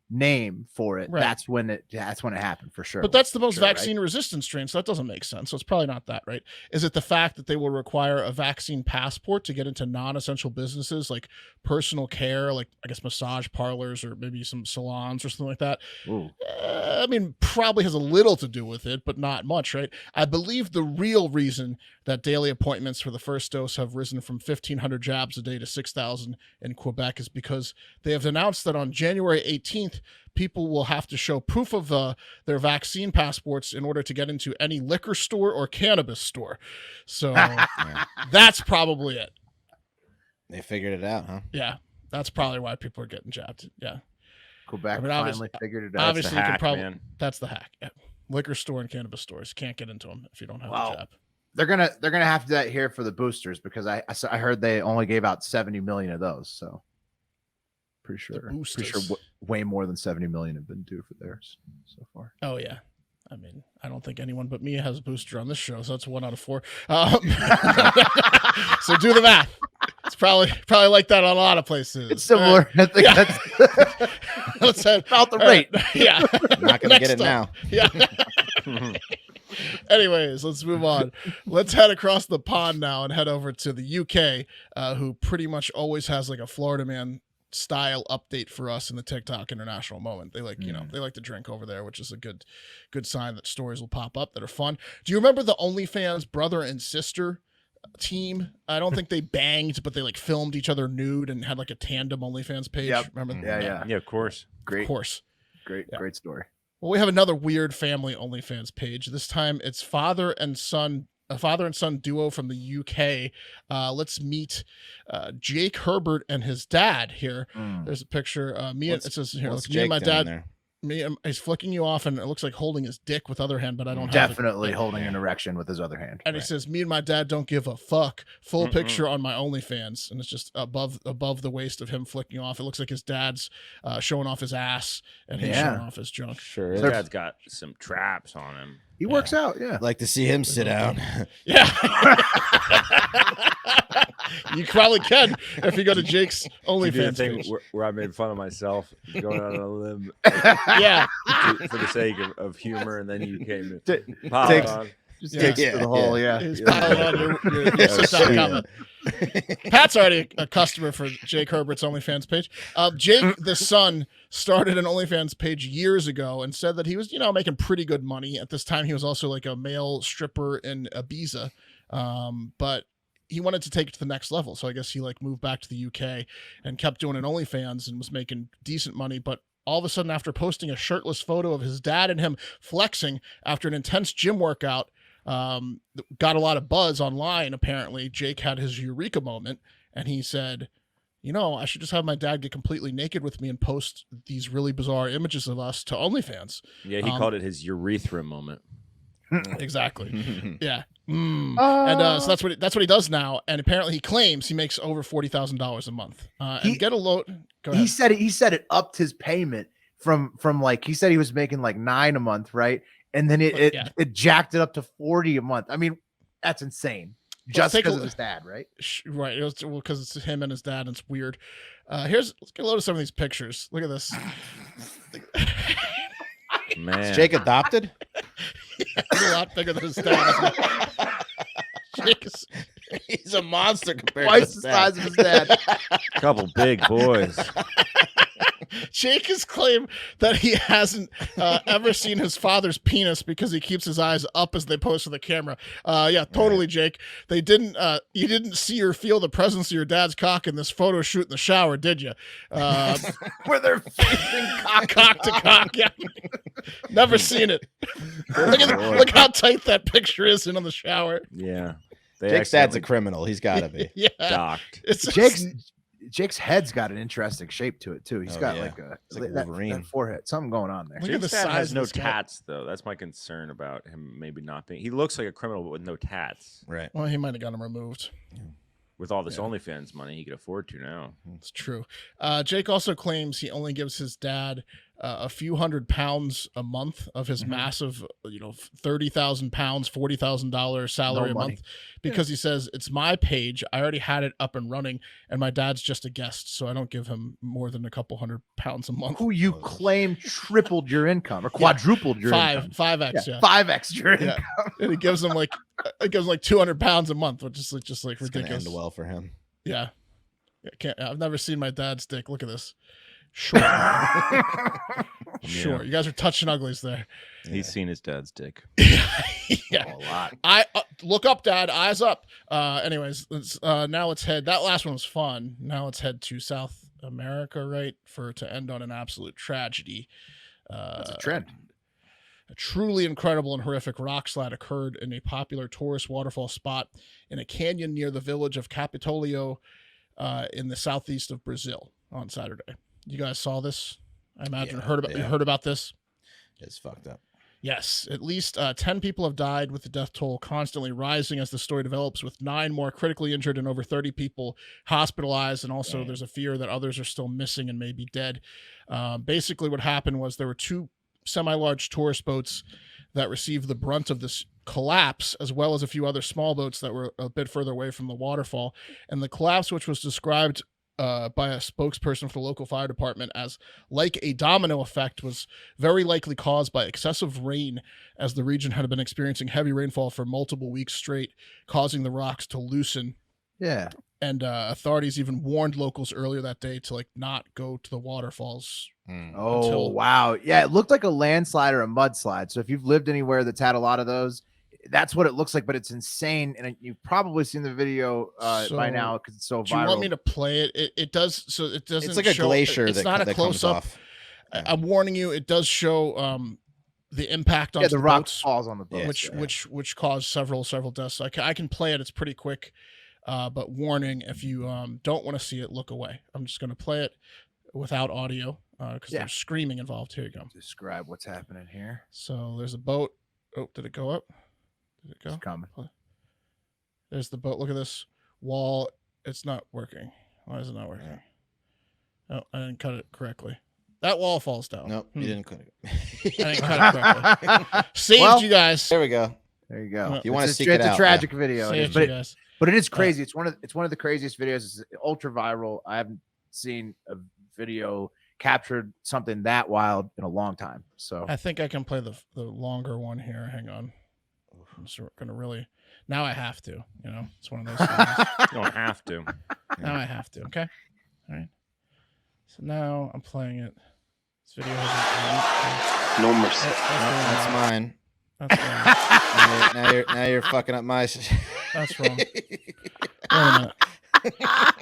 name for it, that's when it happened for sure. But that's the most vaccine resistant strain, so that doesn't make sense. So it's probably not that, right? Is it the fact that they will require a vaccine passport to get into non-essential businesses like personal care, like I guess massage parlors or maybe some salons or something like that? I mean, probably has a little to do with it, but not much, right? I believe the real reason that daily appointments for the first dose have risen from 1,500 jabs a day to 6,000 in Quebec is because they have announced that on January 18th, people will have to show proof of their vaccine passports in order to get into any liquor store or cannabis store. So that's probably it. They figured it out, huh? Yeah, that's probably why people are getting jabbed. Yeah. Quebec finally figured it out. Obviously, you can probably, that's the hack. Yeah. Liquor store and cannabis stores can't get into them if you don't have the jab. They're gonna have to do that here for the boosters because I heard they only gave out 70 million of those. So pretty sure way more than 70 million have been due for theirs so far. Oh yeah. I mean, I don't think anyone but me has a booster on this show, so that's 1 out of 4. So do the math. It's probably like that on a lot of places. It's similar. I think that's let's head about the rate. Yeah, not gonna get it now. Yeah. Anyways, let's move on. Let's head across the pond now and head over to the UK, who pretty much always has like a Florida man style update for us in the TikTok International Moment. They like, they like to drink over there, which is a good sign that stories will pop up that are fun. Do you remember the OnlyFans brother and sister team? I don't think they banged, but they like filmed each other nude and had like a tandem OnlyFans page. Yep. Remember? Yeah, of course. Great. Of course. Great story. Well, we have another weird family OnlyFans page. This time it's a father and son duo from the UK. Let's meet Jake Herbert and his dad here. There's a picture. It says here, me and my dad. he's flicking you off, and it looks like holding his dick with other hand, but I don't Definitely have it. holding an erection with his other hand. And he says, "Me and my dad don't give a fuck." Full picture on my OnlyFans, and it's just above the waist of him flicking off. It looks like his dad's showing off his ass, and he's showing off his junk. Sure. His dad's got some traps on him. He works out, yeah. I'd like to see him sit down. Yeah. You probably can if you go to Jake's You do the OnlyFans thing page. where I made fun of myself going out on a limb Yeah. for the sake of humor, and then you came T- to pile takes- on. Just Yeah. takes it to the hole, yeah. He's piling on your sit-down comment. Pat's already a customer for Jake Herbert's OnlyFans page. Jake, the son, started an OnlyFans page years ago and said that he was, making pretty good money. At this time, he was also like a male stripper in Ibiza. But he wanted to take it to the next level. So I guess he moved back to the UK and kept doing an OnlyFans and was making decent money. But all of a sudden, after posting a shirtless photo of his dad and him flexing after an intense gym workout, got a lot of buzz online. Apparently, Jake had his eureka moment, and he said, I should just have my dad get completely naked with me and post these really bizarre images of us to OnlyFans. Yeah, he called it his urethra moment. Exactly. Yeah. And so that's what he does now. And apparently, he claims he makes over $40,000 a month. And get a load. Go ahead. He said it upped his payment from he said he was making like $9 a month, right? And then it jacked it up to 40 a month. I mean, that's insane. Just because of his dad, right? Right. Because it's him and his dad, and it's weird. Let's get a load of some of these pictures. Look at this. Man, Is Jake adopted? He's a lot bigger than his dad. Jake is, He's a monster compared Twice to the size of his dad. couple big boys. Jake has claimed that he hasn't ever seen his father's penis because he keeps his eyes up as they pose to the camera. Yeah, totally, Jake. You didn't see or feel the presence of your dad's cock in this photo shoot in the shower, did you? Where they're facing cock to cock. Yeah. Never seen it. Look how tight that picture is in on the shower. Yeah, Jake's dad's a criminal. He's got to be. Yeah. docked. Jake's head's got an interesting shape to it too. He's got yeah. like a like Wolverine. that forehead. Something going on there. Look at the Jake's dad size has of no this guy. tats, though. That's my concern about him maybe not being. He looks like a criminal, but with no tats. Right. Well, he might have got them removed. With all this OnlyFans money, he could afford to now. It's true. Jake also claims he only gives his dad a few £100 a month of his massive, 30,000 pounds, $40,000 salary a month, because he says, it's my page. I already had it up and running, and my dad's just a guest, so I don't give him more than a couple £100 a month. Who you claim tripled your income or quadrupled your income. 5x, yeah. 5x your Yeah. income. And he gives him like £200 a month, which is just It's gonna ridiculous. end well for him. Yeah. I've never seen my dad's dick. Look at this. Sure. Sure. You guys are touching uglies there. He's seen his dad's dick. Yeah. A lot. I look up, Dad. Eyes up. Anyways, now let's head. That last one was fun. Now let's head to South America, right? To end on an absolute tragedy. That's a trend. A truly incredible and horrific rock slide occurred in a popular tourist waterfall spot in a canyon near the village of Capitolio in the southeast of Brazil on Saturday. You guys saw this? I imagine you heard about this. It's fucked up. Yes, at least 10 people have died, with the death toll constantly rising as the story develops, with 9 more critically injured and over 30 people hospitalized. And also there's a fear that others are still missing and may be dead. Basically what happened was there were 2 semi-large tourist boats that received the brunt of this collapse, as well as a few other small boats that were a bit further away from the waterfall. And the collapse, which was described by a spokesperson for the local fire department as like a domino effect, was very likely caused by excessive rain, as the region had been experiencing heavy rainfall for multiple weeks straight, causing the rocks to loosen. Yeah. And authorities even warned locals earlier that day to not go to the waterfalls. Oh, wow. Yeah, it looked like a landslide or a mudslide. So if you've lived anywhere that's had a lot of those, that's what it looks like, but it's insane. And you've probably seen the video by now because it's so viral. Do you want me to play it? It does. So it doesn't. It's like a glacier. It's not a close up. I'm warning you. It does show the impact on the rock boats, falls on the boat, which caused several deaths. So I can play it. It's pretty quick. But warning, if you don't want to see it, look away. I'm just going to play it without audio. because there's screaming involved. Here you go. Describe what's happening here. So there's a boat. Oh, did it go up? Did it go? It's coming. There's the boat. Look at this wall. It's not working. Why is it not working? Oh, I didn't cut it correctly. That wall falls down. Nope, you didn't cut it. I didn't cut it correctly. Saved you guys. There we go. There you go. If you want to seek it's it a out, tragic video. Saved But you it, guys. but it is crazy. It's one of the craziest videos. It's ultra viral. I haven't seen a video captured something that wild in a long time. So I think I can play the longer one here. Hang on. I'm just gonna really. Now I have to. It's one of those things. You don't have to. Now I have to. Okay. All right. So now I'm playing it. This video has No mercy. That's mine. That's wrong. now you're fucking up my. That's wrong. Wait a minute.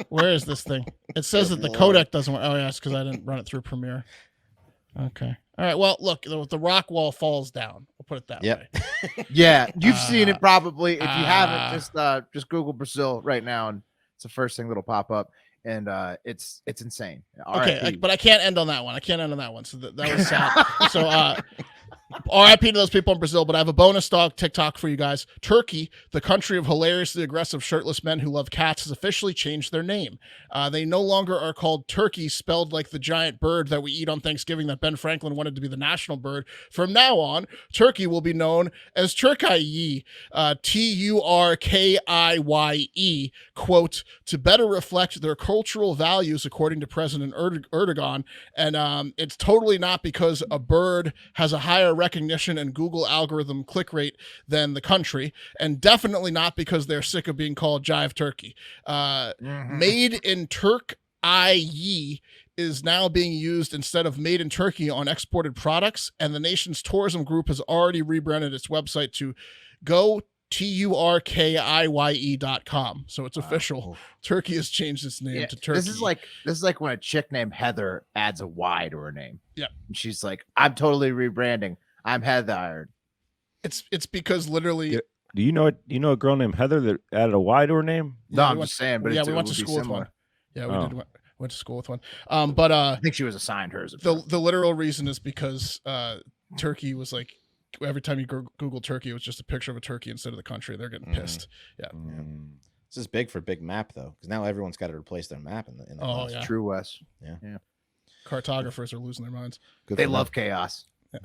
Where is this thing? It says that the codec doesn't work. Oh, yeah, it's because I didn't run it through Premiere. Okay. All right. Well, look, the rock wall falls down. We'll put it that way. yeah, you've seen it probably. If you haven't, just Google Brazil right now, and it's the first thing that'll pop up. And it's insane. Okay, but I can't end on that one. So that was sad. So RIP to those people in Brazil, but I have a bonus dog TikTok for you guys. Turkey, the country of hilariously aggressive shirtless men who love cats, has officially changed their name. They no longer are called turkey, spelled like the giant bird that we eat on Thanksgiving that Ben Franklin wanted to be the national bird. From now on, turkey will be known as Turkiye, Turkiye, quote, to better reflect their cultural values, according to President Erdogan. And it's totally not because a bird has a higher recognition and Google algorithm click rate than the country, and definitely not because they're sick of being called Jive Turkey. Made in Turkiye is now being used instead of made in Turkey on exported products, and the nation's tourism group has already rebranded its website to Turkiye.com. So it's official. Turkey has changed its name to Turkey. This is like when a chick named Heather adds a Y to her name. Yeah. And she's like, I'm totally rebranding. I'm Heather. It's because literally. Do you know a girl named Heather that added a Y to her name? No, I'm just saying. But we went to school with one. Yeah, we did. Went to school with one. But I think she was assigned hers. The literal reason is because Turkey was like, every time you Google Turkey, it was just a picture of a turkey instead of the country. They're getting pissed. Yeah. This is big for big map though, because now everyone's got to replace their map in the class. Yeah. True, Wes. Yeah. Cartographers are losing their minds. They love chaos. Yeah.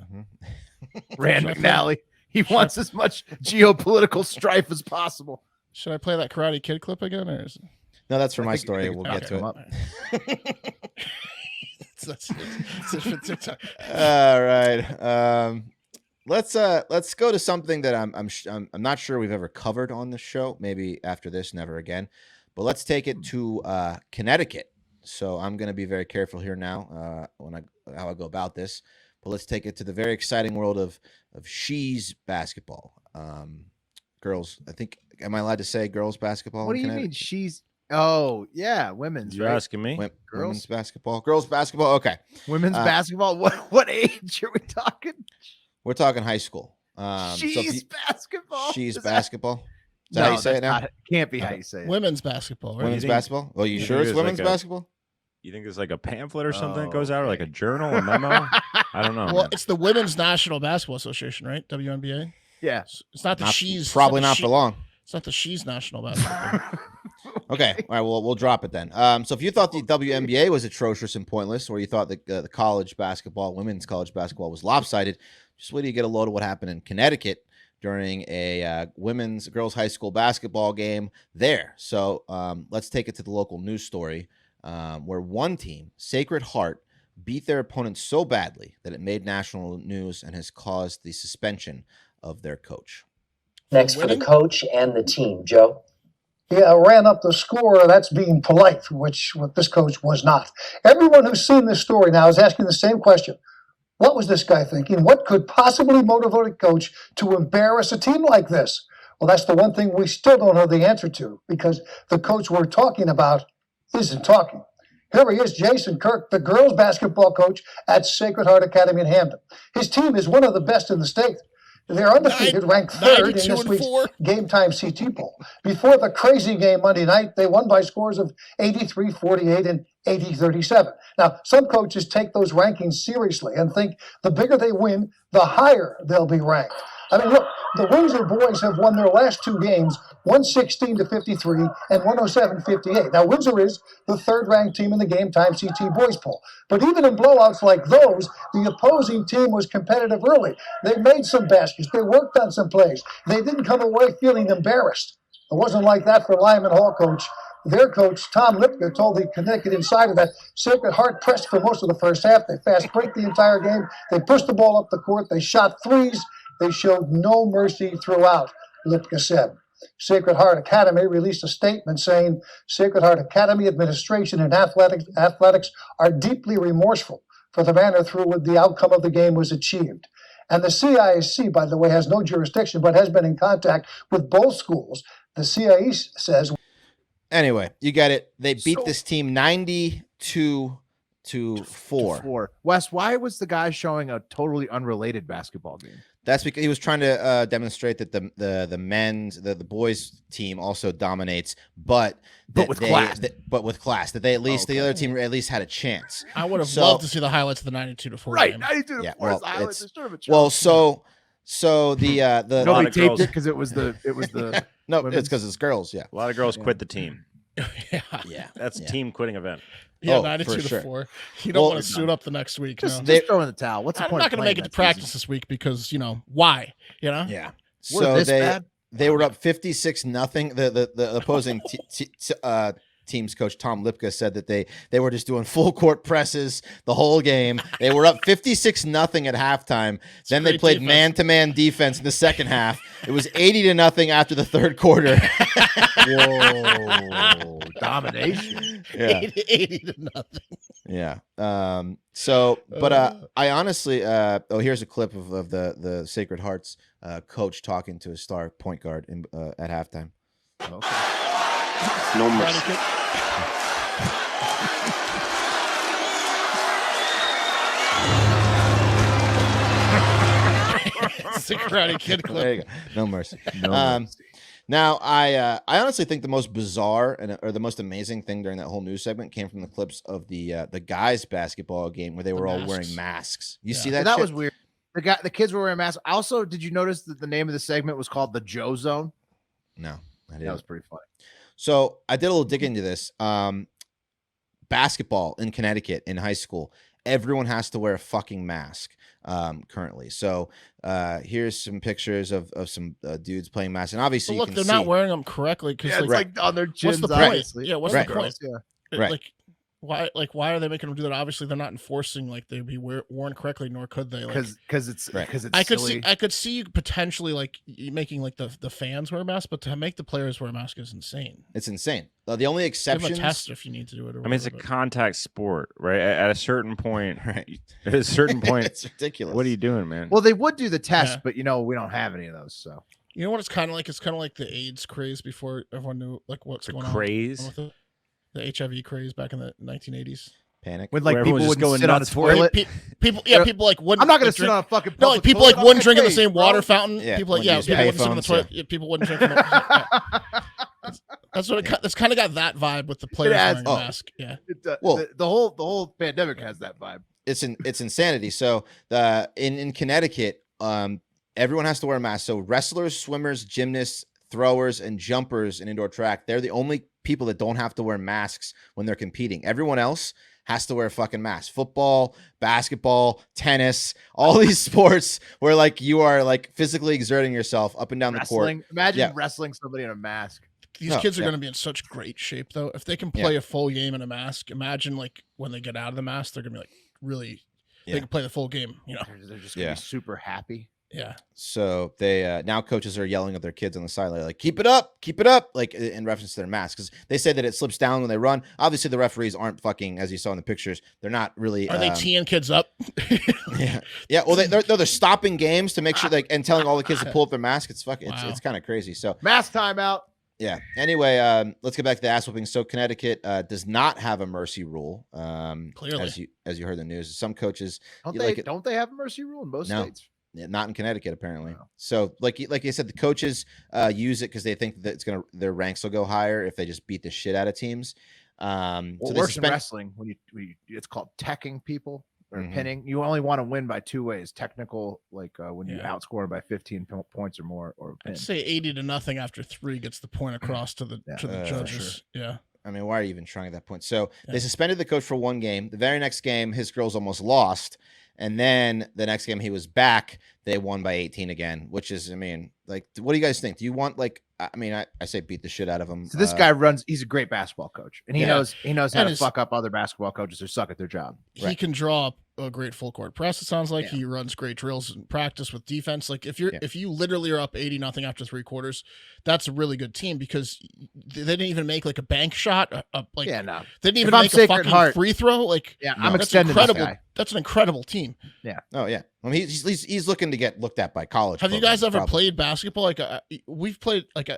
Rand McNally. He wants as much geopolitical strife as possible. Should I play that Karate Kid clip again, or is it... No, that's for my story. We'll get to it. That's for TikTok. All right. Let's go to something that I'm not sure we've ever covered on the show. Maybe after this, never again. But let's take it to Connecticut. So I'm going to be very careful here now how I go about this. But let's take it to the very exciting world of she's basketball. Girls, I think, am I allowed to say girls basketball? What do you mean she's? Oh yeah, women's. You're asking me? Women's basketball. Girls basketball. Okay. Women's basketball. What age are we talking? We're talking high school. She's basketball. She's basketball. Is that how you say it now? Can't be how you say it. Women's basketball. Right? Women's basketball. Well, you sure it's women's basketball? You think there's like a pamphlet or something that goes out, or like a journal, a memo? I don't know. Well, man. it's the Women's National Basketball Association, right? WNBA. Yeah. It's not the she's. Probably not for long. It's not the she's National Basketball. Okay. All right. Well, we'll drop it then. So if you thought the WNBA was atrocious and pointless, or you thought the college basketball, women's college basketball was lopsided, just wait till you get a load of what happened in Connecticut during a girls high school basketball game there. So let's take it to the local news story where one team, Sacred Heart, beat their opponent so badly that it made national news and has caused the suspension of their coach. Next for the coach and the team, Joe. Yeah, ran up the score. That's being polite, what this coach was not. Everyone who's seen this story now is asking the same question. What was this guy thinking? What could possibly motivate a coach to embarrass a team like this? Well, that's the one thing we still don't know the answer to, because the coach we're talking about isn't talking. Here he is, Jason Kirk, the girls basketball coach at Sacred Heart Academy in Hamden. His team is one of the best in the state. They're undefeated, ranked third in this week's Game Time CT poll. Before the crazy game Monday night, they won by scores of 83-48 and 80-37. Now, some coaches take those rankings seriously and think the bigger they win, the higher they'll be ranked. I mean, look, the Windsor boys have won their last 2 games, 116-53 and 107-58. Now, Windsor is the third-ranked team in the Game Time CT boys poll. But even in blowouts like those, the opposing team was competitive early. They made some baskets. They worked on some plays. They didn't come away feeling embarrassed. It wasn't like that for Lyman Hall coach. Their coach, Tom Lipka, told the Connecticut Insider that Sacred Heart pressed for most of the first half. They fast break the entire game. They pushed the ball up the court. They shot threes. They showed no mercy throughout, Lipka said. Sacred Heart Academy released a statement saying Sacred Heart Academy administration and athletics are deeply remorseful for the manner through which the outcome of the game was achieved. And the CIAC, by the way, has no jurisdiction but has been in contact with both schools. The CIAC says. Anyway, you get it. They beat this team 92-4. Wes, why was the guy showing a totally unrelated basketball game? That's because he was trying to demonstrate that the boys team also dominates, but with class. But with class, that they at least the other team at least had a chance. I would have loved to see the highlights of the 92-4 right, game. 92-4 Yeah, is the highlights of tournament. Well, so the nobody taped it because it was the no, women's. it's because it's girls. Yeah, A lot of girls quit the team. Yeah. That's a team quitting event. Yeah, Oh, 92 for to sure. 4. You don't want to suit up the next week. Just No. throw in the towel. What's the I'm point? not going to make it to practice this week because, why? Yeah. We're So this bad? they were up 56-0. The opposing team's coach Tom Lipka said that they were just doing full court presses the whole game. They were up 56-0 at halftime. Then they played man-to-man defense in the second half. It was 80-0 after the third quarter. Whoa, domination. Yeah. 80-0. Yeah. I honestly here's a clip of the Sacred Hearts coach talking to his star point guard at halftime. Okay. No mercy. It's a Karate Kid clip. There you go. No mercy. No mercy. Now, I honestly think the most bizarre or the most amazing thing during that whole news segment came from the clips of the guys' basketball game where they were all wearing masks. You see that? That shit? was weird. The kids were wearing masks. Also, did you notice that the name of the segment was called the Joe Zone? No, I didn't. That was pretty funny. So I did a little dig into this. Basketball in Connecticut in high school, everyone has to wear a fucking mask currently. So here's some pictures of some dudes playing masks, and obviously But look, they're not wearing them correctly because Yeah, it's like on their chins. what's the point? Obviously. Yeah, what's Right. the point? Yeah. Right. Why are they making them do that? Obviously, they're not enforcing like they'd be worn correctly, nor could they. Like, Because it's I silly. could see you potentially like making like the fans wear a mask, but to make the players wear a mask is insane. It's insane. The only Give exception. them a test if you need to do it. Or I mean, it's a whatever, contact sport, right? At a certain point, Right. At a certain point, It's ridiculous. what are you doing, man? Well, they would do the test, Yeah. but we don't have any of those. So you know what it's kind of like? It's kind of like the AIDS craze before everyone knew like what's The going craze? on with it. The HIV craze back in the 1980s. Panic. when like Where people everyone's would just going sit on a nuts for it. toilet. People like wouldn't. I'm not going like, to sit on a fucking. No, like public people toilet. like wouldn't I'm drink in the crazy, same bro. water fountain. Yeah, People like wouldn't use people wouldn't sit on the payphones, toilet. Yeah, people wouldn't drink. That's what it's kind of got that vibe with the players has- wearing a mask. Yeah, Well- the whole pandemic has that vibe. It's insanity. So in Connecticut, everyone has to wear a mask. So wrestlers, swimmers, gymnasts, throwers, and jumpers in indoor track, they're the only people that don't have to wear masks when they're competing. Everyone else has to wear a fucking mask. Football, basketball, tennis, all these sports where like you are like physically exerting yourself up and down the court. Imagine wrestling somebody in a mask. these kids are going to be in such great shape though. If they can play a full game in a mask, imagine like when they get out of the mask, they're going to be like really. They can play the full game. You know, They're just gonna be super happy. Yeah. So they now coaches are yelling at their kids on the sideline like keep it up, like in reference to their masks because they say that it slips down when they run. Obviously, the referees aren't fucking, as you saw in the pictures. They're not really. Are they teeing kids up? yeah. Well, they're stopping games to make sure and telling all the kids to pull up their mask. It's fucking. Wow. It's kind of crazy. So Mask timeout. yeah. Anyway, let's get back to the ass whooping. So Connecticut does not have a mercy rule. Clearly, as you heard in the news, some coaches Don't they have a mercy rule in most No. states? not in Connecticut apparently. Wow. So like you said, the coaches use it because they think that their ranks will go higher if they just beat the shit out of teams. What So they works in suspend- wrestling when you it's called teching people or Mhm. pinning. You only want to win by 2 ways: technical, like when you Yeah. outscore by 15 points or more, or pin. I'd say 80-0 after 3 gets the point across to the Yeah. judges. Yeah. I mean, why are you even trying at that point? So Yeah. they suspended the coach for 1 game. The very next game, his girls almost lost. And then the next game he was back, they won by 18 again, which is, I mean, like, what do you guys think? Do you want, like, I mean, I say beat the shit out of him. So this guy he's a great basketball coach, and he Yeah. knows how And to fuck up other basketball coaches who suck at their job. He can draw up a great full court press. It sounds like Yeah. he runs great drills in practice with defense. Like if Yeah. you literally are up 80-0 after 3 quarters, that's a really good team because they didn't even make like a bank shot. They didn't even I'm make a Sacred fucking Heart- free throw. Like Yeah, I'm that's extending this incredible. guy. That's an incredible team. Oh, yeah. I mean, he's looking to get looked at by college. Have you guys programs, ever probably. played basketball? Like we've played like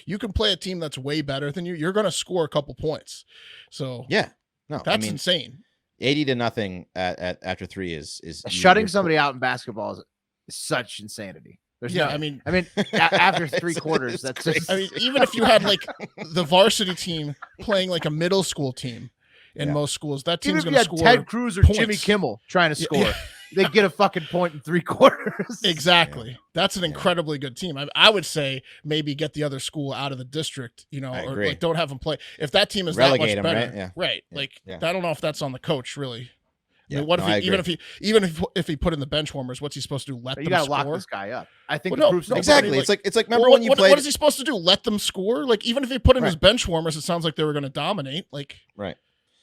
you can play a team that's way better than you. You're going to score a couple points. So Yeah. No, that's I mean, insane. 80-0 at after 3 is Shutting you're- somebody out in basketball is such insanity. There's Yeah, no, I mean, after 3 It's- quarters, it's that's crazy. just. I mean, even if you had like the varsity team playing like a middle school team in Yeah. most schools, that Even team's if you going to had score Ted Cruz or points. Jimmy Kimmel trying to Yeah, score, yeah. they get a fucking point in 3 quarters. Exactly. That's an incredibly good team. I would say maybe get the other school out of the district, I or agree. like don't have them play. If that team is Relegate that 'em, much better, right? Yeah. right? Yeah. Like Yeah. I don't know if that's on the coach really. I Yeah. mean, what No, if I he, even agree. if he put in the bench warmers, what's he supposed to do? Let You them got to score? lock this guy up. I think Well, the no, proof's no, in the Exactly. pudding. It's like remember Well, when you played what is he supposed to do? Let them score? Like even if he put in his Right. bench warmers, it sounds like they were going to dominate. Like right.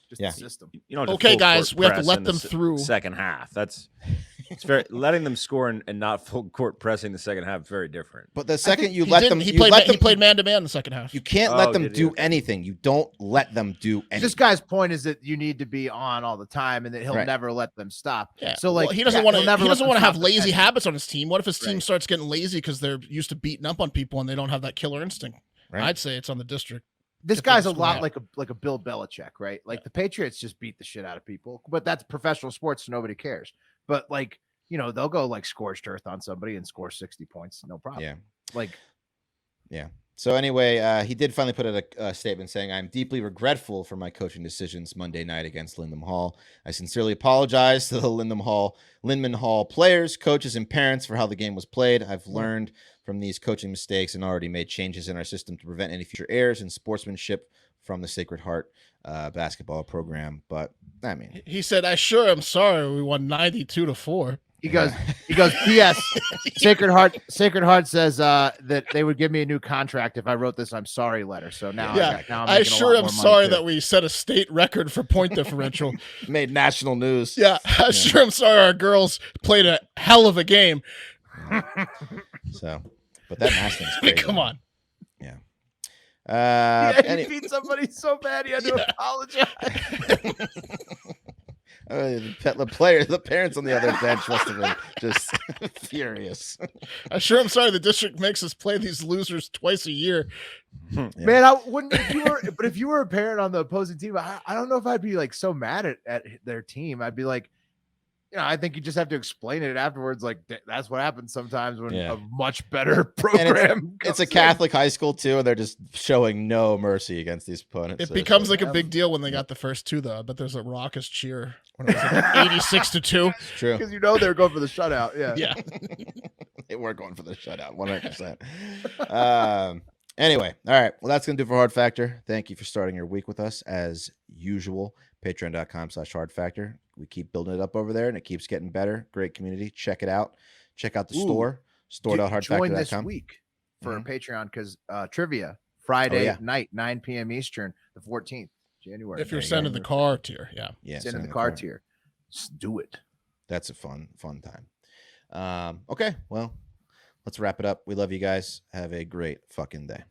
Just Yeah. the system. You don't have Okay, full guys, court we have to press let in the them through. second half. It's very letting them score and not full court pressing the second half. Very different. But the second you he let didn't. them, He you played. let them, He played man to man in the second half. you can't let Oh, them did he? do Okay. anything. You don't let them do anything. This guy's point is that you need to be on all the time, and that he'll Right. never let them stop. Yeah. So like Well, he doesn't yeah, want he'll to. never He let doesn't them want to have stop lazy defending. habits on his team. What if his team Right. starts getting lazy because they're used to beating up on people and they don't have that killer instinct? Right. I'd say it's on the district. This Get them guy's to a score lot out. like a Bill Belichick, right? Like the Patriots just beat the shit out of people, but that's professional sports, so nobody cares. But like they'll go like scorched earth on somebody and score 60 points, no problem. Yeah. Like Yeah. So anyway, he did finally put out a statement saying, "I'm deeply regretful for my coaching decisions Monday night against Lindenham Hall. I sincerely apologize to the Lindenham Hall players, coaches, and parents for how the game was played. I've learned from these coaching mistakes and already made changes in our system to prevent any future errors in sportsmanship from the Sacred Heart basketball program." But I mean, He said, "I sure am sorry. We won 92-4." he goes, P.S. Sacred Heart says that they would give me a new contract if I wrote this "I'm sorry" letter. So now, now I'm I making a sure lot am more money, sorry too. that we set a state record for point differential. made national news. Yeah, I sure am sorry our girls played a hell of a game. So, but that mask thing's I crazy. mean, come on. Yeah. He beat somebody so bad he had to apologize. The parents on the other bench must have been just furious. I sure am sorry the district makes us play these losers twice a year. Yeah. Man, I wouldn't if you were a parent on the opposing team, I don't know if I'd be like so mad at their team. I'd be like, I think you just have to explain it afterwards. Like that's what happens sometimes when Yeah. a much better And program. it's a comes in. Catholic high school too, and they're just showing no mercy against these opponents. It So becomes it's like a big deal when they got the first 2, though. But there's a raucous cheer when it was like 86-2. true. because they're going for the shutout. Yeah. Yeah. They were going for the shutout, 100%. Anyway, all right. Well, that's gonna do for Hard Factor. Thank you for starting your week with us as usual. Patreon.com/Hard Factor. We keep building it up over there, and it keeps getting better. Great community. Check it out. Check out the Ooh. Join this store.hardfactor.com. week for Mhm. Patreon because trivia Friday yeah. night 9 p.m. Eastern, the 14th January. If you're you go. sending the car tier, yeah. Yeah, Send in send the the card card. tier. Just do it. That's a fun time. Okay, well, let's wrap it up. We love you guys. Have a great fucking day.